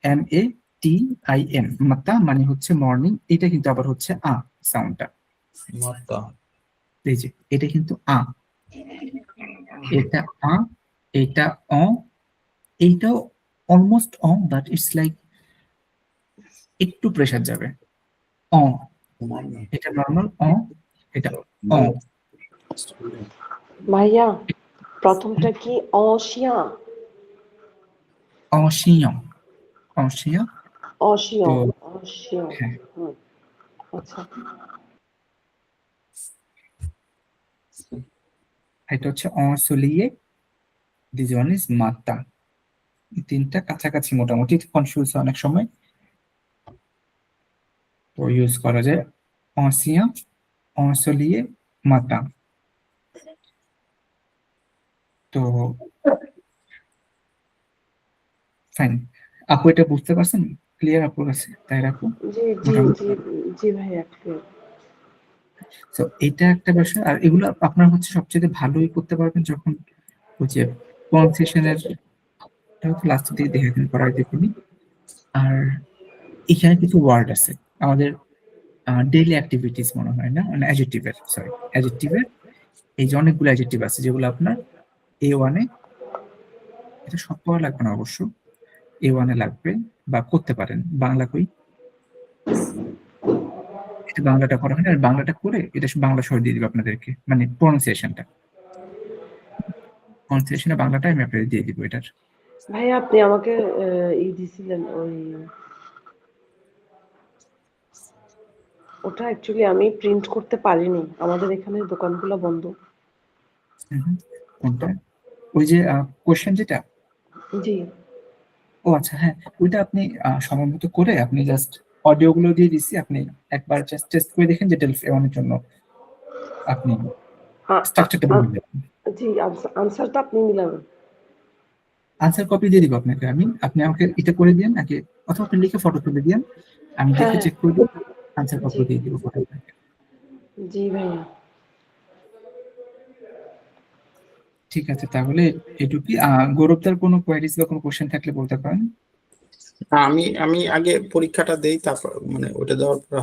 MATIN, মাতা মানে হচ্ছে মর্নিং। এটা কিন্তু আবার হচ্ছে আ সাউন্ডটা, মাতা। এই যে এটা কিন্তু আ, এটা আ, এটা অ, এইটাও almost O, but it's like একটু প্রেসার যাবে, অ। এটা নর্মাল অ, এটা অ। ভাইয়া, প্রথমটা কি অশিয়া? অসীয়, অসীয়। অশিয়, তো অশিয়। হ্যাঁ, হুম, আচ্ছা। এটা হচ্ছে অসলিয়ে, দিস ওয়ান ইজ মাতা। তিনটা কাছাকাছি, মোটামুটি কনফিউজ অনেক সময়, তো ইউজ করা যায় অসিয়া, অসলিয়ে, মাতা। তো ফাইন, আপু এটা বুঝতে পারছেন? ক্লিয়ার আপুর কাছে, তাই আপু? জি জি মোটামুটি। জি জি ভাইয়া, ক্লিয়ার। তো এটা একটা বিষয়। আর এগুলো আপনার হচ্ছে সবচেয়ে ভালোই করতে পারবেন যখন ওই যে প্রনাউন্সিয়েশনের লাস্টের দিকে দেখে দিন, পড়ার দেখুনি। আর এখানে কিছু ওয়ার্ড আছে আমাদের ডেইলি অ্যাক্টিভিটিস মনে হয় না, মানে অ্যাডজেক্টিভের, সরি অ্যাডজেক্টিভের, এই যে অনেকগুলো অ্যাডজেক্টিভ আছে যেগুলো আপনার A1-এ, এটা সব পড়া লাগবে না অবশ্য, A1-এ লাগবে বা করতে পারেন। বাংলা কই, এটা বাংলাটা করা হয় না, আর বাংলাটা করে এটা বাংলা সহ দিয়ে দিবে আপনাদেরকে, মানে প্রনাউন্সিয়েশনে বাংলাটা আমি আপনাদের দিয়ে দিব এটার। ভাইয়া, আপনি আমাকে দিছিলেন ওই, ওটা অ্যাকচুয়ালি আমি প্রিন্ট করতে পারিনি, আমাদের এখানে দোকানগুলো বন্ধ। কোনটা? ওই যে কোশ্চেন যেটা, জি। ও আচ্ছা, হ্যাঁ, ওইটা আপনি সময় মতো করে আপনি জাস্ট অডিও গুলো দিয়ে দিচ্ছি, আপনি একবার জাস্ট টেস্ট করে দেখেন যে ডেলফি এর জন্য আপনি স্ট্রাকচারটা বুঝে যাবেন। জি, আনসারটা আপনি মিলাবেন। আনসার কপি দিয়ে দিব আপনাকে আমি, আপনি আমাকে এটা করে দিন আগে, অথবা আপনি লিখে ফটো তুলে দিন, আমি হ্যাঁ দেখে হ্যাঁ, চেক করে দিই, আনসার কপি জি দিয়ে দিব কোথায় আপনাকে। জি ভাইয়া। ঠিক আছে, তাহলে এটুকুই। গৌরবদার কোনো কোয়ারিজ বা কোনো কোশ্চেন থাকলে বলতে পারেন। আমি আমি আগে পরীক্ষাটা দেই, তারপর মানে ওটা দেওয়ার পর